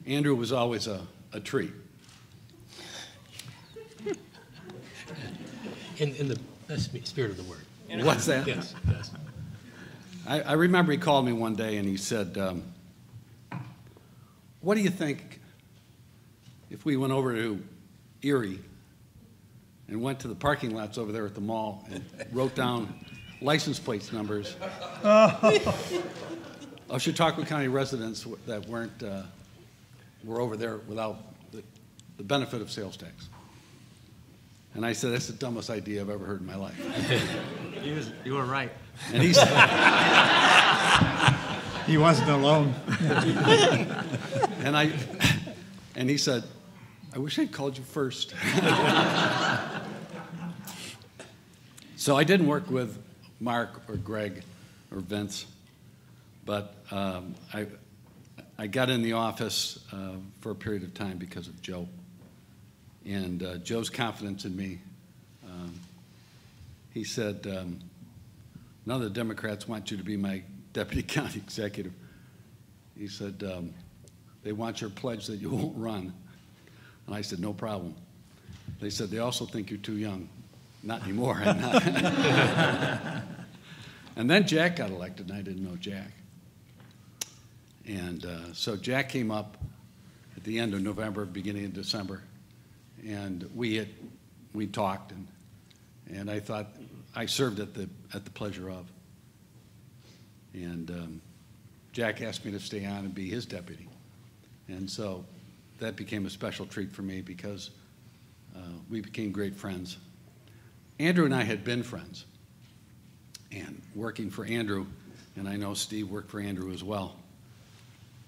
J: Andrew was always a treat.
H: In the best spirit of the word.
J: What's that?
H: Yes, yes.
J: I remember he called me one day and he said, what do you think if we went over to Erie and went to the parking lots over there at the mall and wrote down license plate numbers of Chautauqua County residents that were over there without the benefit of sales tax? And I said, that's the dumbest idea I've ever heard in my life.
F: You were right.
J: And he said,
E: He wasn't alone.
J: and he said, I wish I'd called you first. So I didn't work with Mark or Greg or Vince, but I got in the office for a period of time because of Joe. And Joe's confidence in me, he said, none of the Democrats want you to be my deputy county executive. He said, they want your pledge that you won't run. And I said, no problem. They said, they also think you're too young. Not anymore, I'm not. And then Jack got elected, and I didn't know Jack. And so Jack came up at the end of November, beginning of December, and we talked, and I thought I served at the pleasure of. And Jack asked me to stay on and be his deputy. And so that became a special treat for me because we became great friends. Andrew and I had been friends. And working for Andrew, and I know Steve worked for Andrew as well,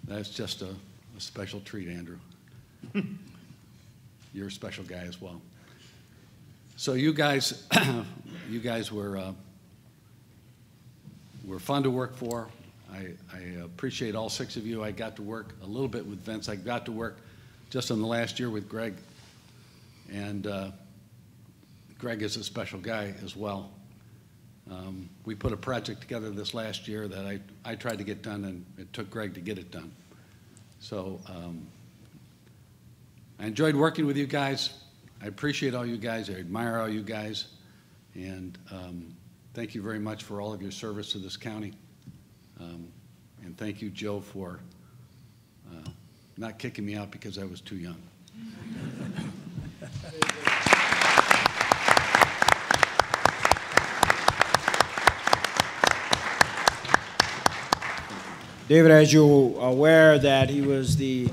J: that's just a special treat, Andrew. You're a special guy as well. So you guys were fun to work for. I appreciate all 6 of you. I got to work a little bit with Vince. I got to work just in the last year with Greg. And Greg is a special guy as well. We put a project together this last year that I tried to get done, and it took Greg to get it done. So I enjoyed working with you guys. I appreciate all you guys. I admire all you guys. And thank you very much for all of your service to this county. And thank you, Joe, for not kicking me out because I was too young.
B: David, as you're aware, that he was the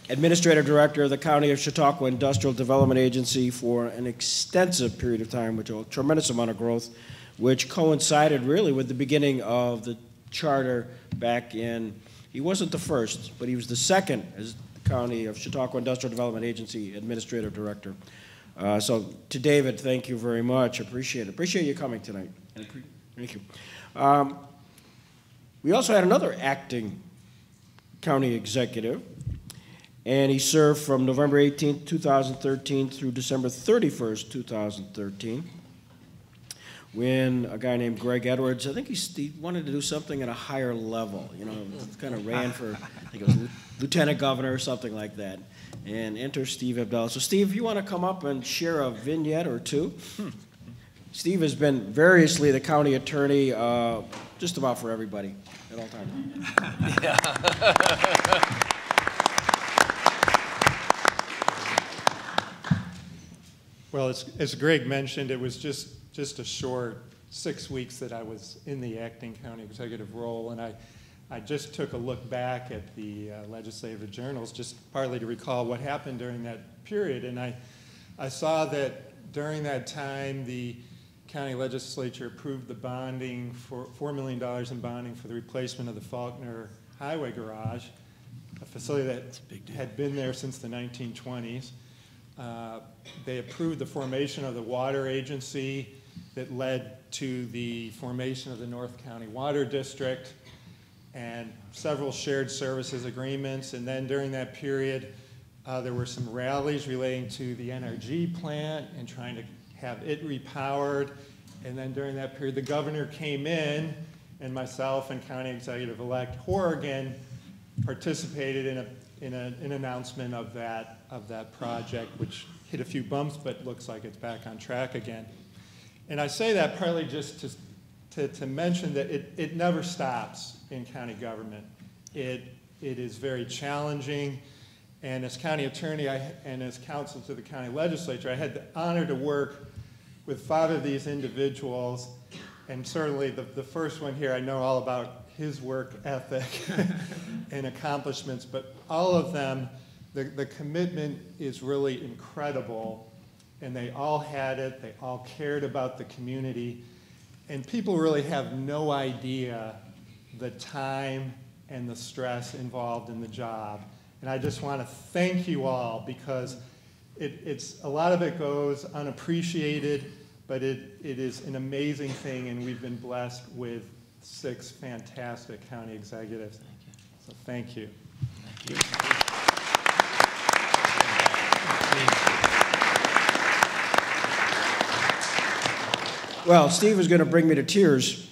B: administrative director of the County of Chautauqua Industrial Development Agency for an extensive period of time, with a tremendous amount of growth, which coincided really with the beginning of the charter back in, he wasn't the first, but he was the second as the County of Chautauqua Industrial Development Agency administrative director. So to David, thank you very much. Appreciate it. Appreciate you coming tonight. Thank you. We also had another acting county executive, and he served from November 18, 2013 through December 31st, 2013, when a guy named Greg Edwards, I think he wanted to do something at a higher level, you know, kind of ran for, I think it was lieutenant governor or something like that, and enter Steve Abdallah. So Steve, you want to come up and share a vignette or two? Steve has been variously the county attorney just about for everybody at all times.
K: Yeah.
L: Well, as Greg mentioned, it was just a short 6 weeks that I was in the acting county executive role, and I just took a look back at the legislative journals, just partly to recall what happened during that period, and I saw that during that time the county legislature approved the bonding for $4 million in bonding for the replacement of the Faulkner Highway Garage, a facility that had been there since the 1920s. They approved the formation of the water agency that led to the formation of the North County Water District and several shared services agreements. And then during that period, there were some rallies relating to the NRG plant and trying to have it repowered. And then during that period, the governor came in, and myself and County Executive-elect Horrigan participated in an announcement of that project, which hit a few bumps, but looks like it's back on track again. And I say that partly just to mention that it never stops in county government. It is very challenging. And as county attorney and as counsel to the county legislature, I had the honor to work with 5 of these individuals. And certainly the first one here, I know all about his work ethic and accomplishments, but all of them, the commitment is really incredible. and they all had it. They all cared about the community. And people really have no idea the time and the stress involved in the job. And I just want to thank you all, because it's a lot of it goes unappreciated, but it is an amazing thing, and we've been blessed with 6 fantastic county executives. So thank you.
G: Thank you.
B: Well, Steve is going to bring me to tears.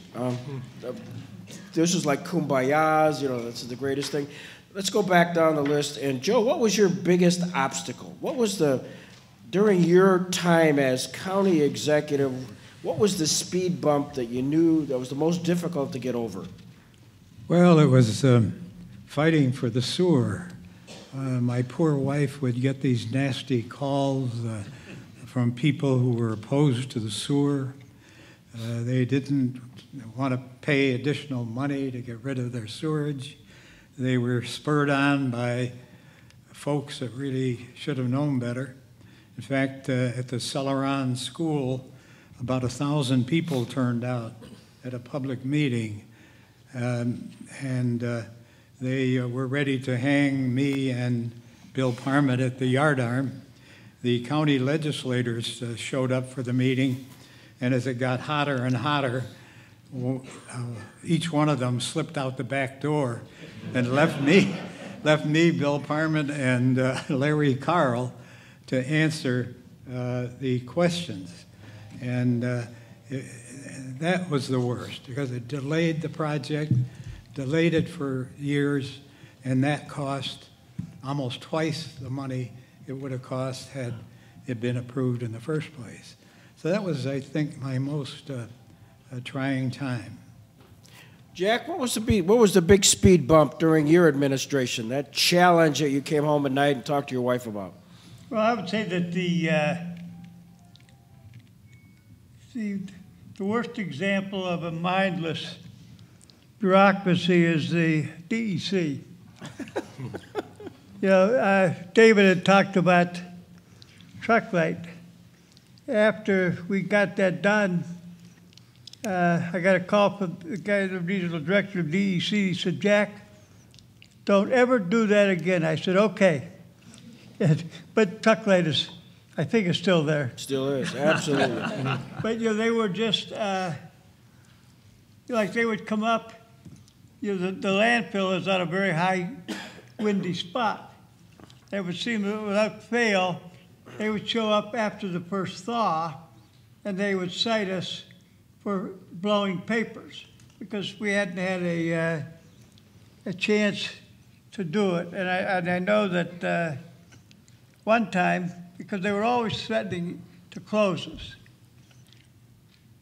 B: This is like kumbayas, you know, that's the greatest thing. Let's go back down the list. And Joe, what was your biggest obstacle? What was during your time as county executive, what was the speed bump that you knew that was the most difficult to get over?
E: Well, it was fighting for the sewer. My poor wife would get these nasty calls from people who were opposed to the sewer. They didn't want to pay additional money to get rid of their sewage. They were spurred on by folks that really should have known better. In fact, at the Celeron School, about 1,000 people turned out at a public meeting, and they were ready to hang me and Bill Parmet at the yardarm. The county legislators showed up for the meeting, and as it got hotter and hotter, each one of them slipped out the back door and left me, Bill Parmet, and Larry Carl to answer the questions. And that was the worst, because it delayed the project, delayed it for years, and that cost almost twice the money it would have cost had it been approved in the first place. So that was, I think, my most trying time.
B: Jack, what was the big speed bump during your administration, that challenge that you came home at night and talked to your wife about?
D: Well, I would say that the worst example of a mindless bureaucracy is the DEC. You know, David had talked about truck light. After we got that done, I got a call from the guy, the regional director of DEC. He said, "Jack, don't ever do that again." I said, "Okay." But truck light is, I think, is still there.
B: Still is, absolutely.
D: But you know, they were just like they would come up. You know, the landfill is on a very high, windy spot. It would seem that without fail, they would show up after the first thaw, and they would cite us for blowing papers because we hadn't had a chance to do it. And I know that one time, because they were always threatening to close us.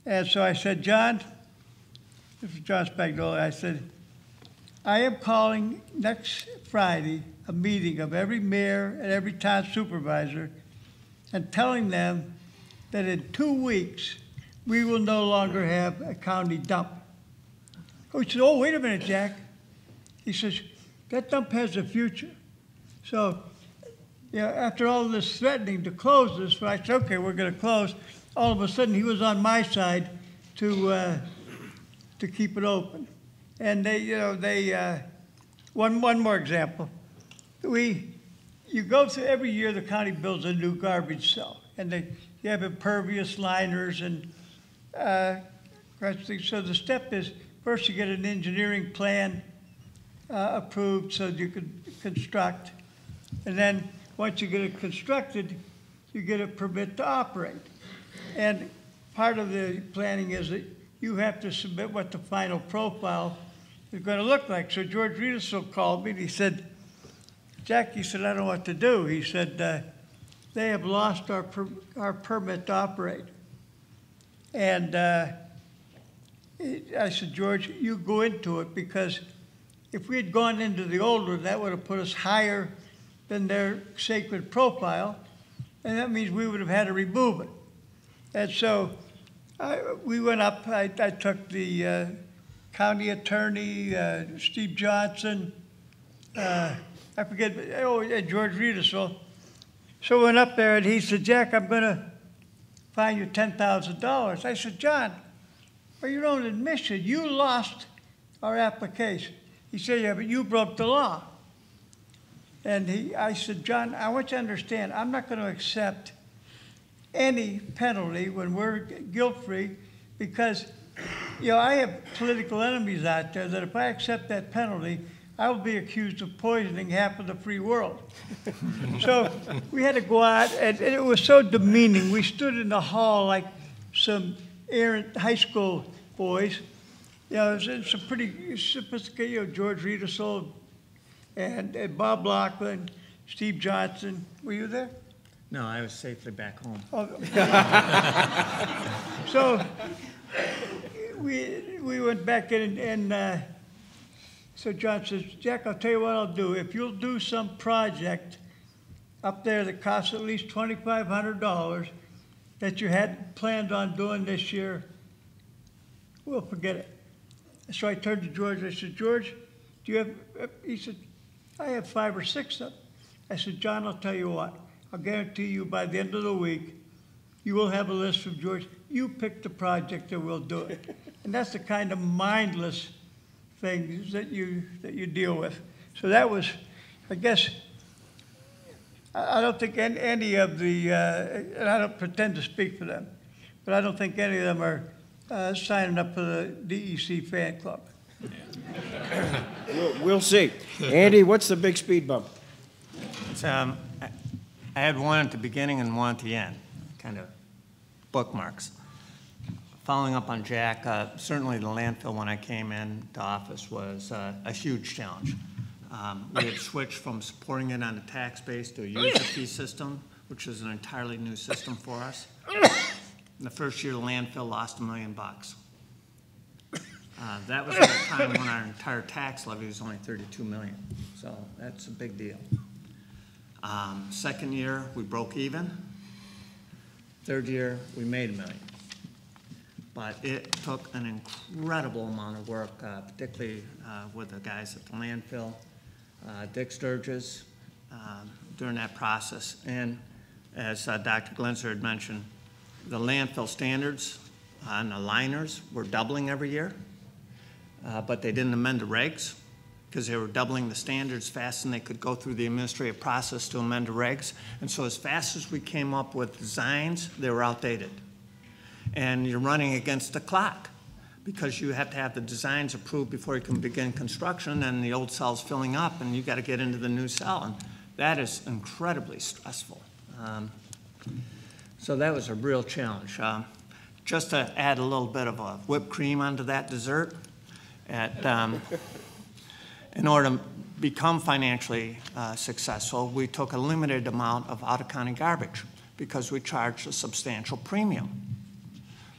D: And so I said, John, this was John Spagnola, I said, I am calling next Friday a meeting of every mayor and every town supervisor and telling them that in 2 weeks, we will no longer have a county dump. He said, oh, wait a minute, Jack. He says, that dump has a future. So, you know, after all this threatening to close this, when I said, okay, we're going to close, all of a sudden he was on my side to keep it open. And one more example. You go through every year, the county builds a new garbage cell, and you have impervious liners and so the step is first you get an engineering plan approved so you can construct, and then once you get it constructed, you get a permit to operate. And part of the planning is that you have to submit what the final profile is going to look like. So George Riedesel called me and he said, Jack, he said, I don't know what to do. He said, they have lost our permit to operate. And I said, George, you go into it, because if we had gone into the old one, that would have put us higher than their sacred profile, and that means we would have had to remove it. And so we went up. I took the county attorney, Steve Johnson, I forget, George Riedesel. So we went up there, and he said, Jack, I'm going to fine you $10,000. I said, John, for your own admission, you lost our application. He said, yeah, but you broke the law. And I said, John, I want you to understand, I'm not going to accept any penalty when we're guilt-free because, you know, I have political enemies out there that if I accept that penalty, I will be accused of poisoning half of the free world. So we had to go out, and it was so demeaning. We stood in the hall like some errant high school boys. You know, it was some pretty sophisticated, you know, George Riedesel and Bob Loughlin, Steve Johnson. Were you there?
F: No, I was safely back home.
D: Oh. So we went back in, and so John says, Jack, I'll tell you what I'll do. If you'll do some project up there that costs at least $2,500 that you hadn't planned on doing this year, we'll forget it. So I turned to George. I said, George, do you have, he said, I have 5 or 6 of them. I said, John, I'll tell you what. I'll guarantee you by the end of the week, you will have a list from George. You pick the project and we'll do it. And that's the kind of mindless things that you deal with. So that was, I guess, I don't think any of the, and I don't pretend to speak for them, but I don't think any of them are signing up for the DEC fan club.
B: We'll see. Andy, what's the big speed bump?
F: It's, I had one at the beginning and one at the end, kind of bookmarks. Following up on Jack, certainly the landfill when I came into office was a huge challenge. We had switched from supporting it on a tax base to a user fee system, which is an entirely new system for us. In the first year, the landfill lost $1 million. That was at a time when our entire tax levy was only $32 million. So that's a big deal. Second year, we broke even. Third year, we made $1 million. But it took an incredible amount of work, particularly with the guys at the landfill, Dick Sturgis, during that process. And as Dr. Glenser had mentioned, the landfill standards on the liners were doubling every year, but they didn't amend the regs because they were doubling the standards faster than they could go through the administrative process to amend the regs. And so as fast as we came up with designs, they were outdated. And you're running against the clock because you have to have the designs approved before you can begin construction, and the old cell's filling up, and you've got to get into the new cell, and that is incredibly stressful. So that was a real challenge. Just to add a little bit of a whipped cream onto that dessert, in order to become financially successful, we took a limited amount of out-of-county garbage because we charged a substantial premium.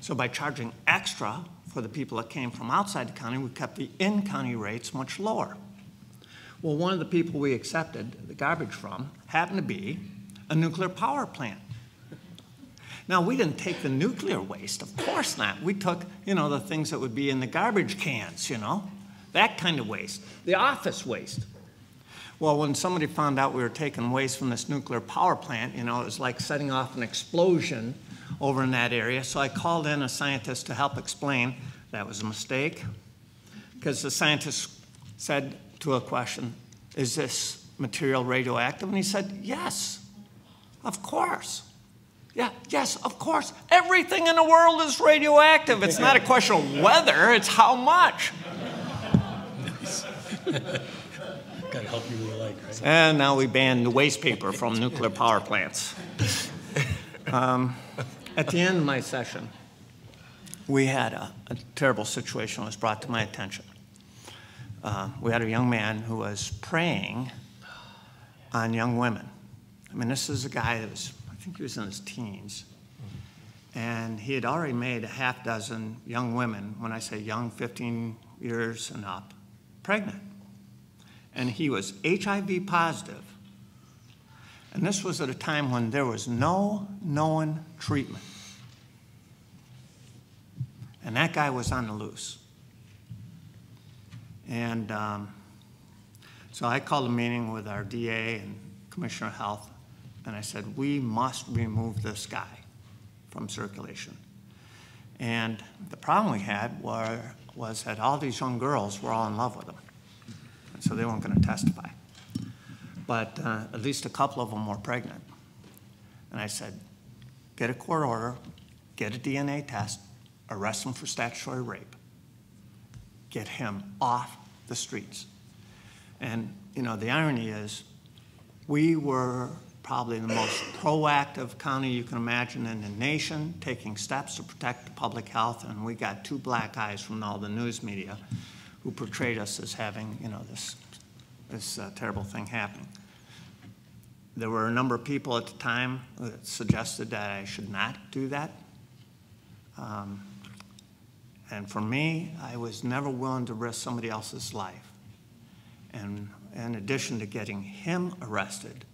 F: So by charging extra for the people that came from outside the county, we kept the in-county rates much lower. Well, one of the people we accepted the garbage from happened to be a nuclear power plant. Now, we didn't take the nuclear waste, of course not. We took, you know, the things that would be in the garbage cans, you know, that kind of waste, the office waste. Well, when somebody found out we were taking waste from this nuclear power plant, you know, it was like setting off an explosion over in that area. So I called in a scientist to help explain that was a mistake, because the scientist said to a question, is this material radioactive? And he said, yes, of course. Yeah, yes, of course. Everything in the world is radioactive. It's not a question of whether, it's how much.
H: Gotta help you with like, right?
F: And now we banned the waste paper from nuclear power plants. At the end of my session, we had a terrible situation that was brought to my attention. We had a young man who was preying on young women. I mean, this is a guy that was, I think he was in his teens. And he had already made a half dozen young women, when I say young, 15 years and up, pregnant. And he was HIV positive. And this was at a time when there was no known treatment. And that guy was on the loose. And so I called a meeting with our DA and Commissioner of Health, and I said, we must remove this guy from circulation. And the problem we had was that all these young girls were all in love with him. And so they weren't going to testify. But at least a couple of them were pregnant. And I said, get a court order, get a DNA test, arrest him for statutory rape, get him off the streets. And, you know, the irony is we were probably the most proactive county you can imagine in the nation, taking steps to protect the public health, and we got two black eyes from all the news media who portrayed us as having, you know, this terrible thing happening. There were a number of people at the time that suggested that I should not do that. And for me, I was never willing to risk somebody else's life. And in addition to getting him arrested,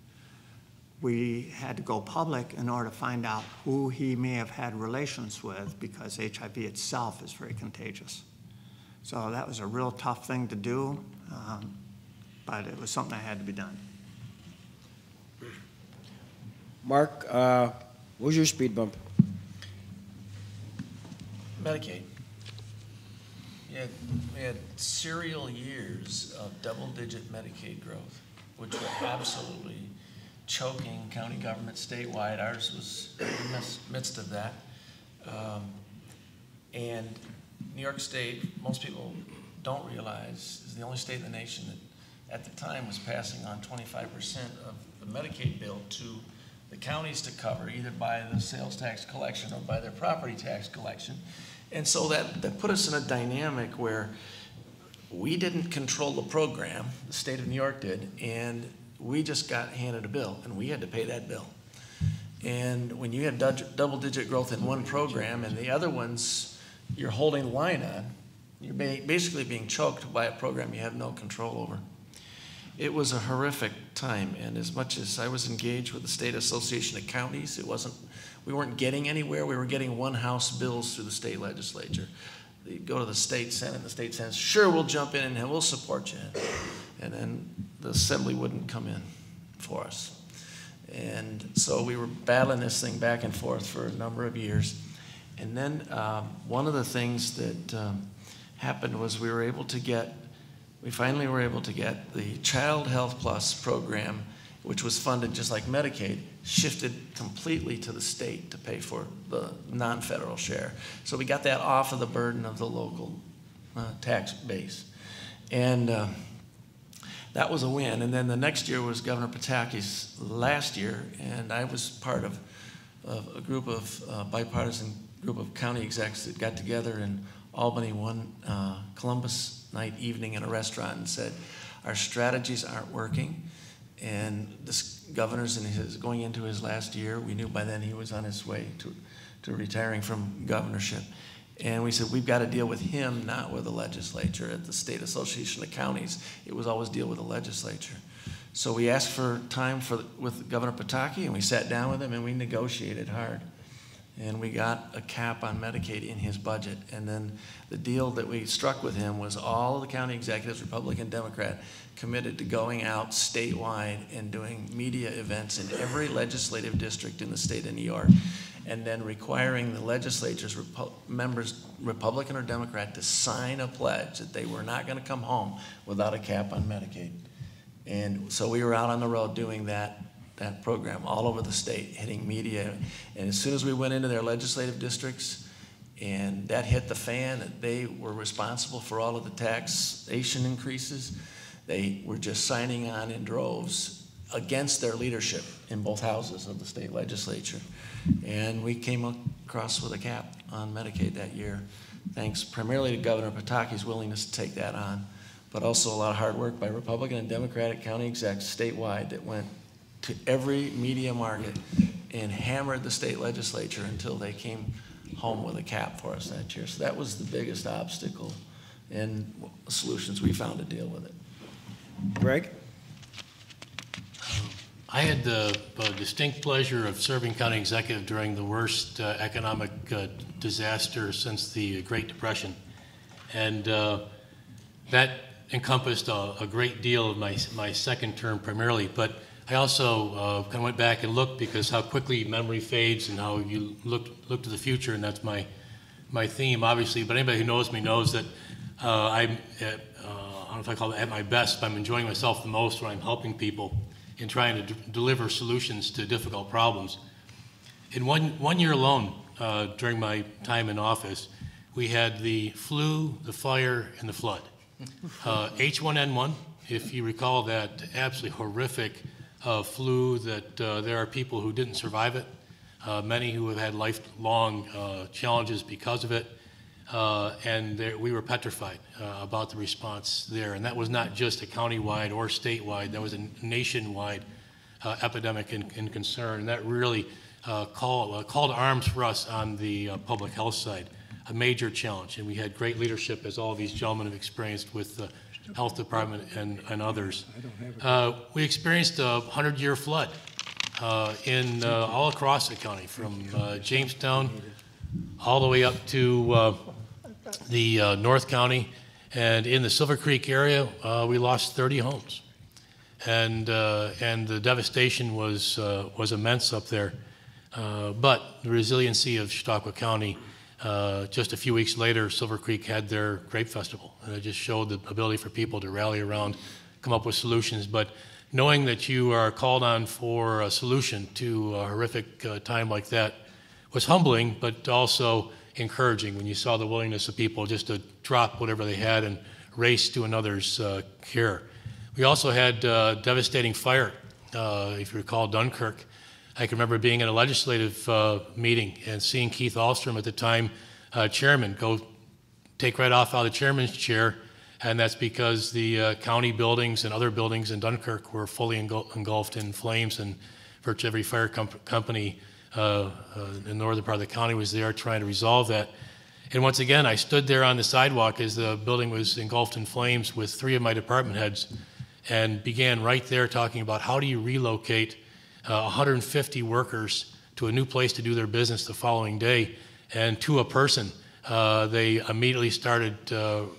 F: we had to go public in order to find out who he may have had relations with, because HIV itself is very contagious. So that was a real tough thing to do, but it was something that had to be done.
B: Mark, what was your speed bump?
G: Medicaid. We had serial years of double-digit Medicaid growth, which were absolutely choking county government statewide. Ours was in the midst of that. And New York State, most people don't realize, is the only state in the nation that at the time was passing on 25% of the Medicaid bill to the counties to cover, either by the sales tax collection or by their property tax collection. And so that put us in a dynamic where we didn't control the program, the state of New York did, and we just got handed a bill, and we had to pay that bill. And when you have double-digit growth in one program and the other ones you're holding the line on, you're basically being choked by a program you have no control over. It was a horrific time, and as much as I was engaged with the State Association of Counties, we weren't getting anywhere. We were getting one-house bills through the state legislature. You'd go to the state senate, and the state senate, sure, we'll jump in and we'll support you. And then the assembly wouldn't come in for us. And so we were battling this thing back and forth for a number of years. And then one of the things that happened was we finally were able to get the Child Health Plus program, which was funded just like Medicaid, shifted completely to the state to pay for the non-federal share. So we got that off of the burden of the local tax base. And that was a win. And then the next year was Governor Pataki's last year, and I was part of a group of bipartisan group of county execs that got together in Albany one Columbus night evening in a restaurant and said, our strategies aren't working. And this governor's going into his last year. We knew by then he was on his way to retiring from governorship. And we said, we've got to deal with him, not with the legislature. At the State Association of Counties, it was always deal with the legislature. So we asked for time with Governor Pataki, and we sat down with him, and we negotiated hard. And we got a cap on Medicaid in his budget. And then the deal that we struck with him was all of the county executives, Republican, Democrat, committed to going out statewide and doing media events in every legislative district in the state of New York, and then requiring the legislature's members, Republican or Democrat, to sign a pledge that they were not going to come home without a cap on Medicaid. And so we were out on the road doing that program all over the state, hitting media. And as soon as we went into their legislative districts and that hit the fan, that they were responsible for all of the taxation increases, they were just signing on in droves against their leadership in both houses of the state legislature. And we came across with a cap on Medicaid that year, thanks primarily to Governor Pataki's willingness to take that on, but also a lot of hard work by Republican and Democratic county execs statewide that went to every media market and hammered the state legislature until they came home with a cap for us that year. So that was the biggest obstacle and solutions we found to deal with it.
B: Greg?
H: I had the distinct pleasure of serving county executive during the worst economic disaster since the Great Depression. And that encompassed a great deal of my second term primarily. But I also kind of went back and looked because how quickly memory fades and how you look to the future, and that's my theme, obviously. But anybody who knows me knows that I'm at, I don't know if I call it at my best, but I'm enjoying myself the most when I'm helping people in trying to deliver solutions to difficult problems. In one year alone, during my time in office, we had the flu, the fire, and the flood. H1N1, if you recall that absolutely horrific flu that there are people who didn't survive it, many who have had lifelong challenges because of it, and we were petrified about the response there. And that was not just a county-wide or statewide, that was a nationwide epidemic and concern. And that really called arms for us on the public health side, a major challenge. And we had great leadership, as all of these gentlemen have experienced with the health department and others. We experienced a 100-year flood in all across the county, from Jamestown all the way up to the North County. And in the Silver Creek area, we lost 30 homes. And the devastation was immense up there. But the resiliency of Chautauqua County, just a few weeks later, Silver Creek had their Grape Festival. And it just showed the ability for people to rally around, come up with solutions. But knowing that you are called on for a solution to a horrific time like that was humbling, but also encouraging when you saw the willingness of people just to drop whatever they had and race to another's care. We also had devastating fire. If you recall Dunkirk, I can remember being in a legislative meeting and seeing Keith Ahlstrom, at the time chairman, go take right off out of the chairman's chair, and that's because the county buildings and other buildings in Dunkirk were fully engulfed in flames, and virtually every fire company in the northern part of the county was there trying to resolve that. And once again, I stood there on the sidewalk as the building was engulfed in flames with 3 of my department heads, and began right there talking about how do you relocate 150 workers to a new place to do their business the following day. And to a person, they immediately started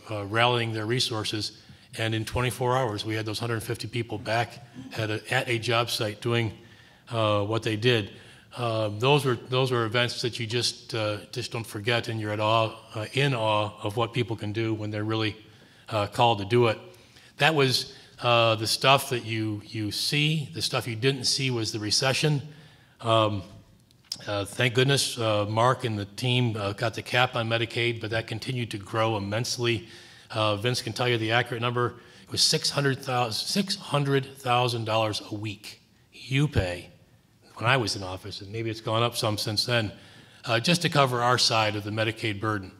H: rallying their resources, and in 24 hours we had those 150 people back at a job site doing what they did. Those were events that you just don't forget, and you're in awe of what people can do when they're really called to do it. That was the stuff that you see. The stuff you didn't see was the recession. Thank goodness Mark and the team got the cap on Medicaid, but that continued to grow immensely. Vince can tell you the accurate number. It was $600,000 a week you pay when I was in office, and maybe it's gone up some since then, just to cover our side of the Medicaid burden.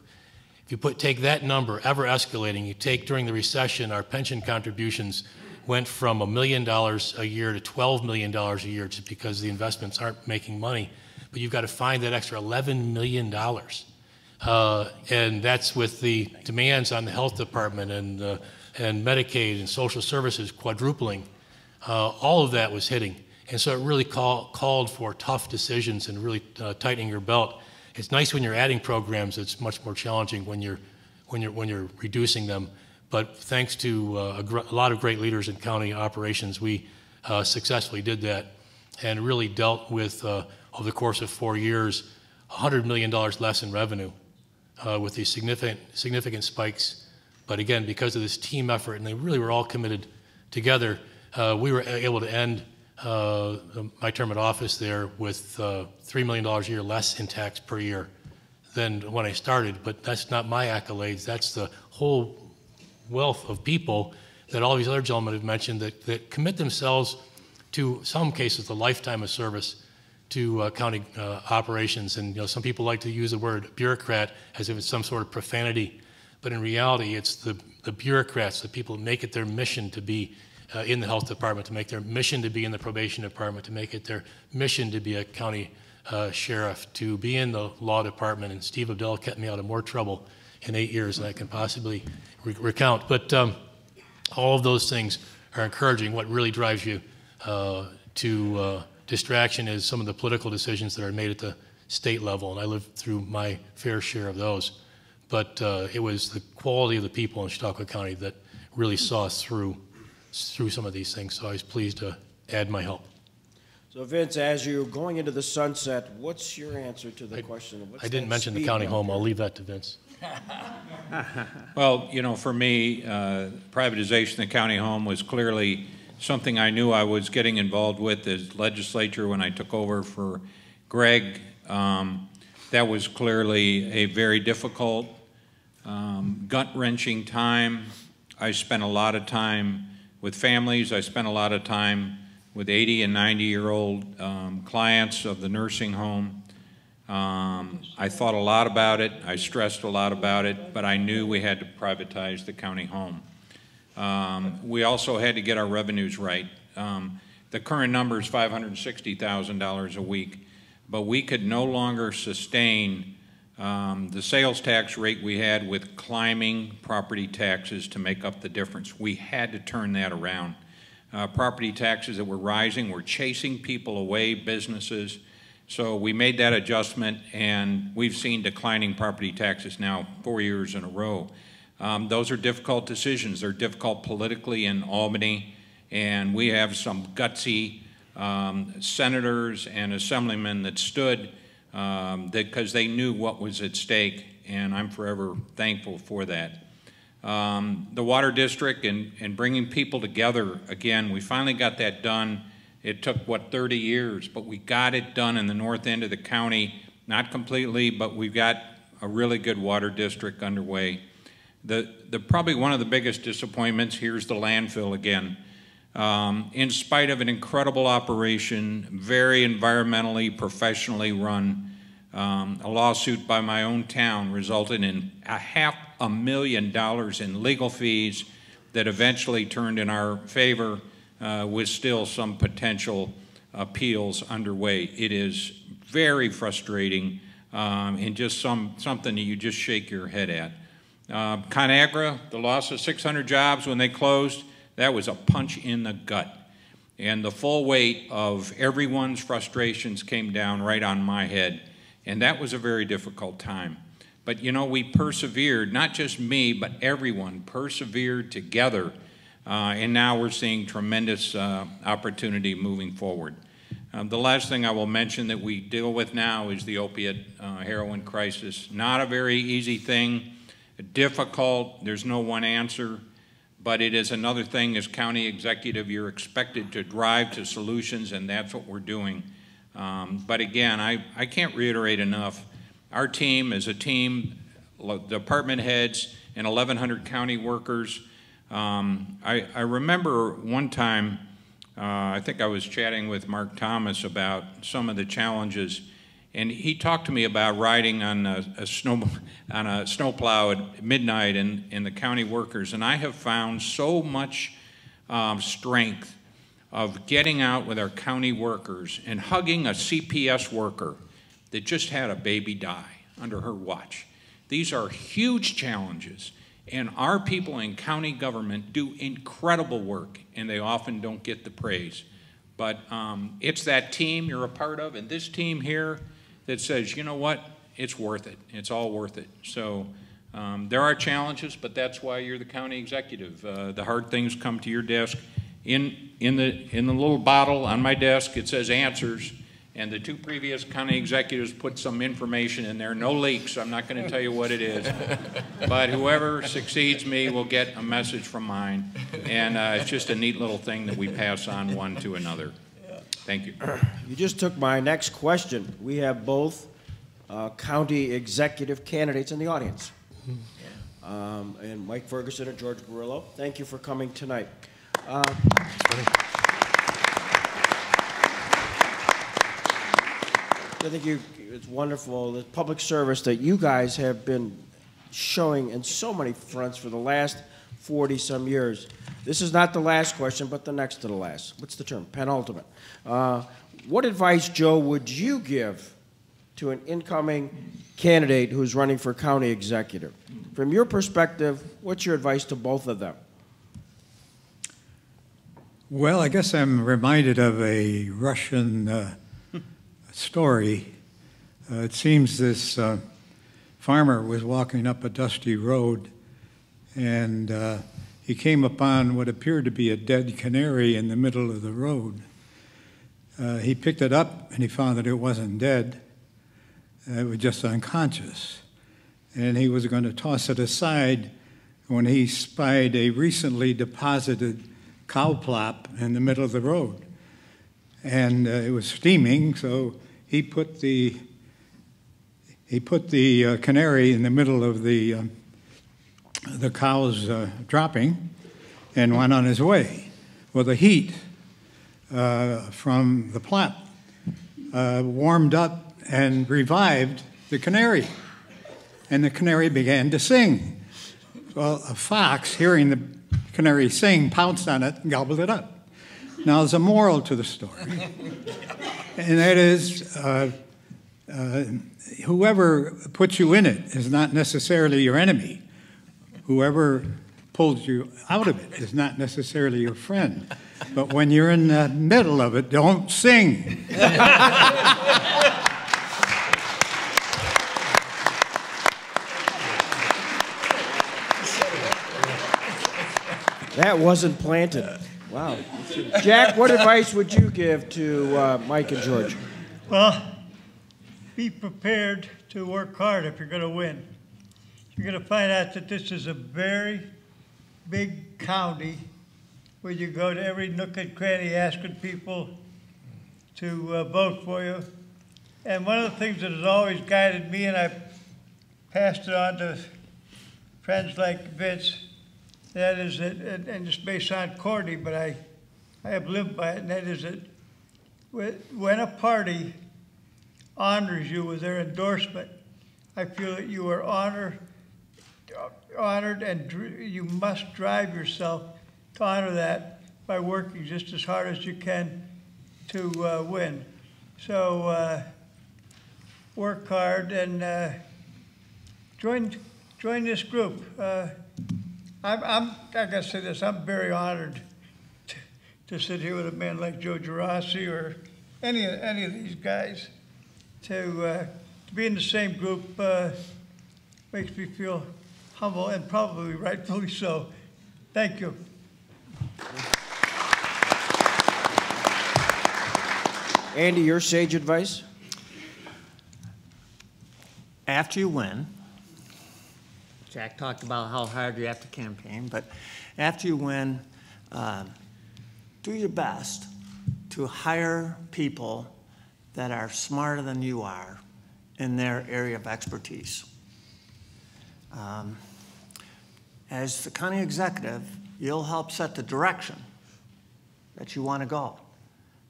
H: If you take that number, ever escalating, you take during the recession, our pension contributions went from $1 million a year to $12 million a year, just because the investments aren't making money. But you've got to find that extra $11 million. And that's with the demands on the health department and Medicaid and social services quadrupling. All of that was hitting. And so it really called for tough decisions and really tightening your belt. It's nice when you're adding programs. It's much more challenging when you're reducing them. But thanks to a lot of great leaders in county operations, we successfully did that and really dealt with, over the course of 4 years, $100 million less in revenue with these significant spikes. But again, because of this team effort, and they really were all committed together, we were able to end my term at office there with $3 million a year less in tax per year than when I started. But that's not my accolades. That's the whole wealth of people that all these other gentlemen have mentioned that commit themselves to, some cases, a lifetime of service to county operations. And some people like to use the word bureaucrat as if it's some sort of profanity. But in reality, it's the bureaucrats, the people who make it their mission to be in the health department, to make their mission to be in the probation department, to make it their mission to be a county sheriff, to be in the law department. And Steve Abdell kept me out of more trouble in 8 years than I can possibly recount. But all of those things are encouraging. What really drives you to distraction is some of the political decisions that are made at the state level, and I lived through my fair share of those. But it was the quality of the people in Chautauqua County that really saw us through some of these things. So I was pleased to add my help.
B: So Vince, as you're going into the sunset, what's your answer to the question? What's
H: I didn't
B: that
H: mention the
B: speed
H: county
B: bump
H: home.
B: here?
H: I'll leave that to Vince.
I: Well, you know, for me, privatization of the county home was clearly something I knew I was getting involved with as legislature when I took over for Greg. That was clearly a very difficult, gut-wrenching time. I spent a lot of time with families. I spent a lot of time with 80 and 90-year-old clients of the nursing home. I thought a lot about it. I stressed a lot about it, but I knew we had to privatize the county home. We also had to get our revenues right. The current number is $560,000 a week, but we could no longer sustain the sales tax rate we had with climbing property taxes to make up the difference. We had to turn that around. Property taxes that were rising were chasing people away, businesses. So we made that adjustment, and we've seen declining property taxes now 4 years in a row. Those are difficult decisions. They're difficult politically in Albany, and we have some gutsy senators and assemblymen that stood because they knew what was at stake, and I'm forever thankful for that. The water district and bringing people together, again, we finally got that done. It took, 30 years, but we got it done in the north end of the county. Not completely, but we've got a really good water district underway. Probably one of the biggest disappointments, here's the landfill again. In spite of an incredible operation, very environmentally, professionally run, a lawsuit by my own town resulted in $500,000 in legal fees that eventually turned in our favor, with still some potential appeals underway. It is very frustrating and just something that you just shake your head at. ConAgra, the loss of 600 jobs when they closed, that was a punch in the gut. And the full weight of everyone's frustrations came down right on my head. And that was a very difficult time. But, you know, we persevered, not just me, but everyone persevered together. And now we're seeing tremendous opportunity moving forward. The last thing I will mention that we deal with now is the opiate heroin crisis. Not a very easy thing, difficult, there's no one answer, but it is another thing as county executive you're expected to drive to solutions, and that's what we're doing. But again, I can't reiterate enough, our team is a team, department heads and 1,100 county workers. I remember one time, I think I was chatting with Mark Thomas about some of the challenges, and he talked to me about riding on a snowplow at midnight in the county workers, and I have found so much strength of getting out with our county workers and hugging a CPS worker that just had a baby die under her watch. These are huge challenges. And our people in county government do incredible work, and they often don't get the praise. But it's that team you're a part of, and this team here that says, you know what, it's worth it. It's all worth it. So there are challenges, but that's why you're the county executive. The hard things come to your desk. In the little bottle on my desk, it says answers. And the two previous county executives put some information in there, no leaks, I'm not going to tell you what it is. But whoever succeeds me will get a message from mine. And it's just a neat little thing that we pass on one to another. Thank you.
B: You just took my next question. We have both county executive candidates in the audience. And Mike Ferguson and George Barillo, thank you for coming tonight. I think it's wonderful, the public service that you guys have been showing in so many fronts for the last 40-some years. This is not the last question, but the next to the last. What's the term? Penultimate. What advice, Joe, would you give to an incoming candidate who's running for county executive? From your perspective, what's your advice to both of them?
E: Well, I guess I'm reminded of a Russian story. It seems this farmer was walking up a dusty road, and he came upon what appeared to be a dead canary in the middle of the road. He picked it up and he found that it wasn't dead. It was just unconscious. And he was going to toss it aside when he spied a recently deposited cow plop in the middle of the road. And it was steaming, so he put the canary in the middle of the cow's dropping and went on his way. Well, the heat from the plop warmed up and revived the canary, and the canary began to sing. Well, a fox, hearing the canary sing, pounced on it and gobbled it up. Now, there's a moral to the story, and that is whoever puts you in it is not necessarily your enemy. Whoever pulls you out of it is not necessarily your friend. But when you're in the middle of it, don't sing.
K: That wasn't planted. Wow. Jack, what advice would you give to Mike and George?
D: Well, be prepared to work hard if you're going to win. You're going to find out that this is a very big county where you go to every nook and cranny asking people to vote for you. And one of the things that has always guided me, and I've passed it on to friends like Vince, that is that, and this may sound corny, but I have lived by it, and that is that when a party honors you with their endorsement, I feel that you are honored, and you must drive yourself to honor that by working just as hard as you can to win. So work hard and join this group. I gotta say this, I'm very honored to sit here with a man like Giorgia Rossi or any of these guys. To be in the same group makes me feel humble, and probably rightfully so. Thank you.
K: Andy, your sage advice?
F: After you win, Jack talked about how hard you have to campaign, but after you win, do your best to hire people that are smarter than you are in their area of expertise. As the county executive, you'll help set the direction that you want to go,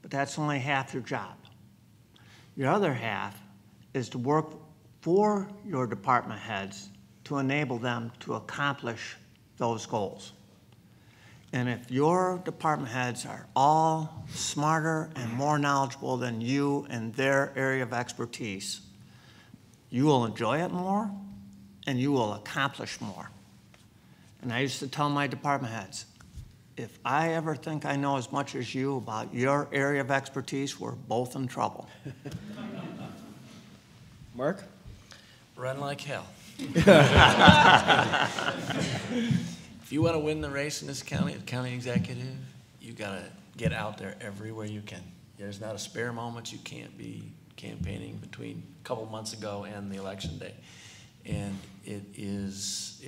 F: but that's only half your job. Your other half is to work for your department heads to enable them to accomplish those goals. And if your department heads are all smarter and more knowledgeable than you in their area of expertise, you will enjoy it more and you will accomplish more. And I used to tell my department heads, if I ever think I know as much as you about your area of expertise, we're both in trouble.
K: Mark?
G: Run like hell. If you want to win the race in this county, the county executive, you got to get out there everywhere you can. There's not a spare moment you can't be campaigning between a couple months ago and the election day. And it is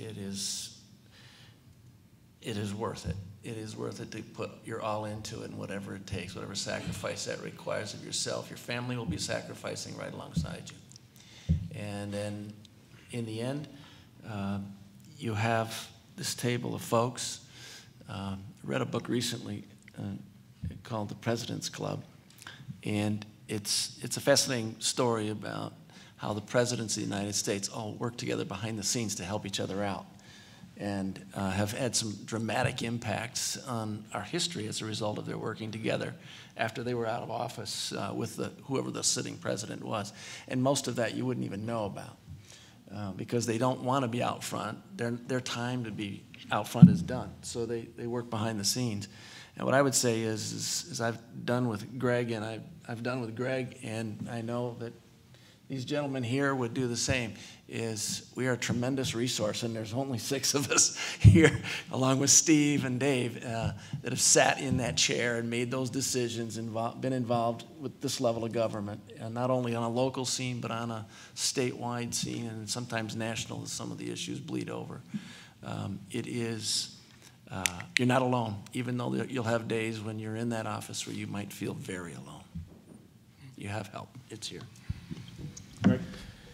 G: worth it. It is worth it to put your all into it, and whatever it takes, whatever sacrifice that requires of yourself. Your family will be sacrificing right alongside you. And then in the end, you have this table of folks. I read a book recently called The President's Club, and it's a fascinating story about how the presidents of the United States all work together behind the scenes to help each other out, and have had some dramatic impacts on our history as a result of their working together after they were out of office with whoever the sitting president was. And most of that you wouldn't even know about because they don't want to be out front. Their time to be out front is done, so they work behind the scenes. And what I would say is I've done with Greg, and I've done with Greg, and I know that these gentlemen here would do the same, is we are a tremendous resource, and there's only 6 of us here, along with Steve and Dave, that have sat in that chair and made those decisions and been involved with this level of government, and not only on a local scene, but on a statewide scene, and sometimes national as some of the issues bleed over. You're not alone, even though you'll have days when you're in that office where you might feel very alone. You have help. It's here.
B: Right.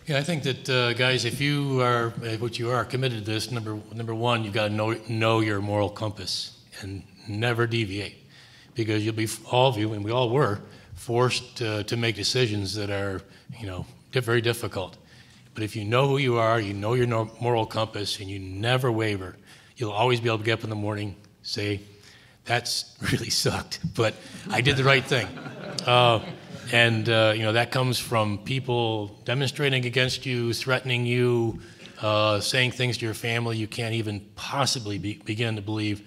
H: Yeah, I think that, guys, if you are what you are committed to this, number one, you've got to know your moral compass and never deviate, because you'll be, all of you, and we all were, forced to make decisions that are, very difficult. But if you know who you are, you know your moral compass, and you never waver, you'll always be able to get up in the morning, say, that's really sucked, but I did the right thing. That comes from people demonstrating against you, threatening you, saying things to your family you can't even possibly begin to believe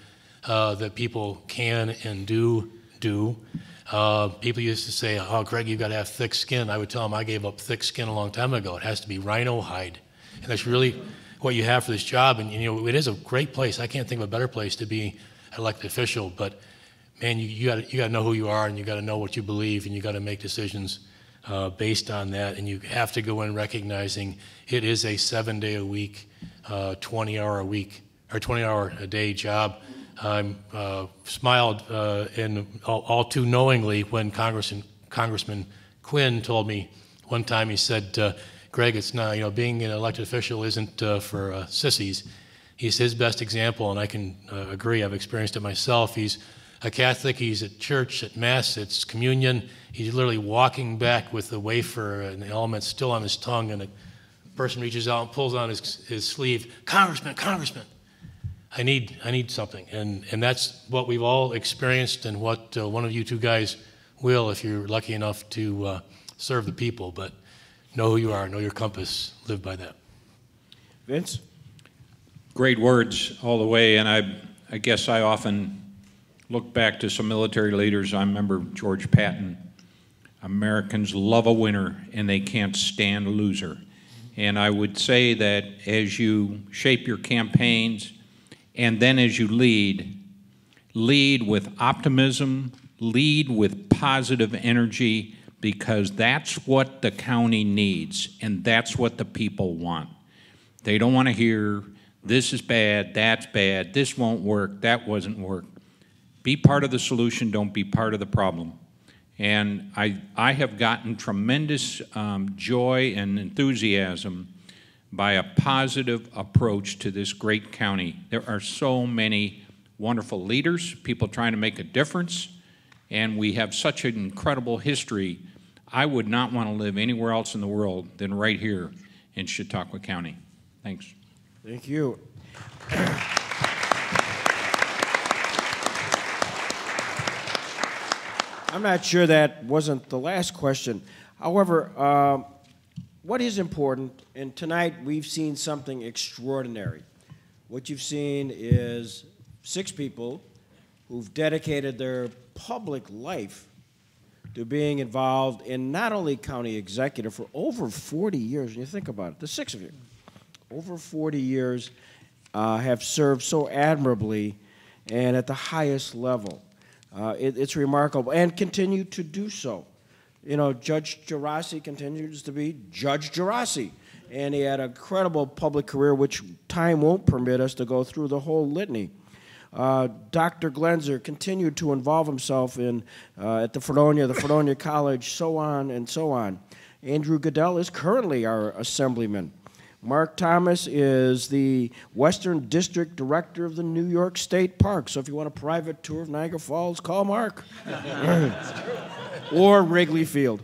H: that people can and do. People used to say, oh, Greg, you've got to have thick skin. I would tell them I gave up thick skin a long time ago. It has to be rhino hide. And that's really what you have for this job. And, it is a great place. I can't think of a better place to be an elected official. But, man, you got to know who you are, and you got to know what you believe, and you got to make decisions based on that. And you have to go in recognizing it is a 7-day-a-week, 20-hour-a-day job. I smiled all too knowingly when Congressman Quinn told me one time. He said, Greg, it's not, being an elected official isn't for sissies. He's his best example, and I can agree. I've experienced it myself. He's a Catholic. He's at church, at Mass, it's communion. He's literally walking back with the wafer and the elements still on his tongue, and a person reaches out and pulls on his sleeve, Congressman, I need something. And that's what we've all experienced, and what one of you two guys will if you're lucky enough to serve the people. But know who you are, know your compass, live by that.
B: Vince?
I: Great words all the way, and I guess I often look back to some military leaders. I remember George Patton. Americans love a winner, and they can't stand a loser. And I would say that as you shape your campaigns, and then as you lead with optimism, lead with positive energy, because that's what the county needs, and that's what the people want. They don't want to hear, this is bad, that's bad, this won't work, that wasn't work. Be part of the solution, don't be part of the problem. And I have gotten tremendous joy and enthusiasm by a positive approach to this great county. There are so many wonderful leaders, people trying to make a difference, and we have such an incredible history. I would not want to live anywhere else in the world than right here in Chautauqua County. Thanks.
K: Thank you. I'm not sure that wasn't the last question. However, what is important, and tonight we've seen something extraordinary. What you've seen is 6 people who've dedicated their public life to being involved in not only county executive for over 40 years. And you think about it, the 6 of you, over 40 years, have served so admirably and at the highest level. It's remarkable, and continue to do so. Judge Rossi continues to be Judge Rossi, and he had a credible public career, which time won't permit us to go through the whole litany. Dr. Glenzer continued to involve himself at the Fredonia College, so on and so on. Andrew Goodell is currently our assemblyman. Mark Thomas is the Western District Director of the New York State Park. So if you want a private tour of Niagara Falls, call Mark. Or Wrigley Field.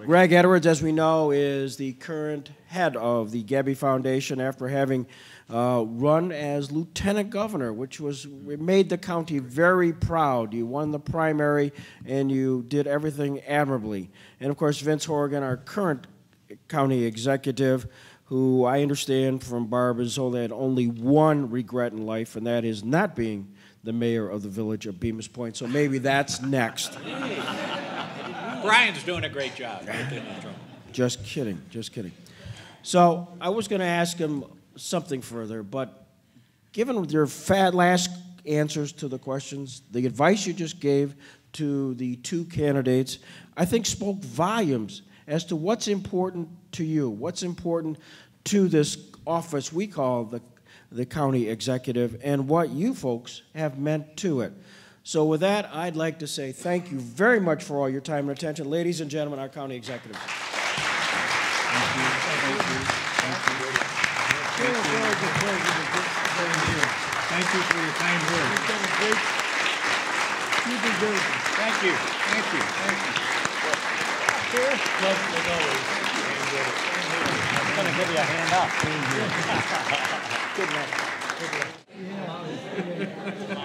K: Greg Edwards, as we know, is the current head of the Gabby Foundation after having run as lieutenant governor, which made the county very proud. You won the primary, and you did everything admirably. And, of course, Vince Horgan, our current county executive, who I understand from Barb has had only one regret in life, and that is not being the mayor of the village of Bemis Point. So maybe that's next.
I: Brian's doing a great job.
K: Just kidding, just kidding. So I was going to ask him something further, but given your last answers to the questions, the advice you just gave to the two candidates, I think spoke volumes as to what's important to you, what's important to this office we call the county executive, and what you folks have meant to it. So with that, I'd like to say thank you very much for all your time and attention. Ladies and gentlemen, our county executives. Thank you. Thank you. Thank you.
I: Thank you for your kind words.
K: You did great.
I: Thank you. Thank you. Thank you.
K: Here?
F: I'm going to give you a hand up.
K: Good luck. Good luck.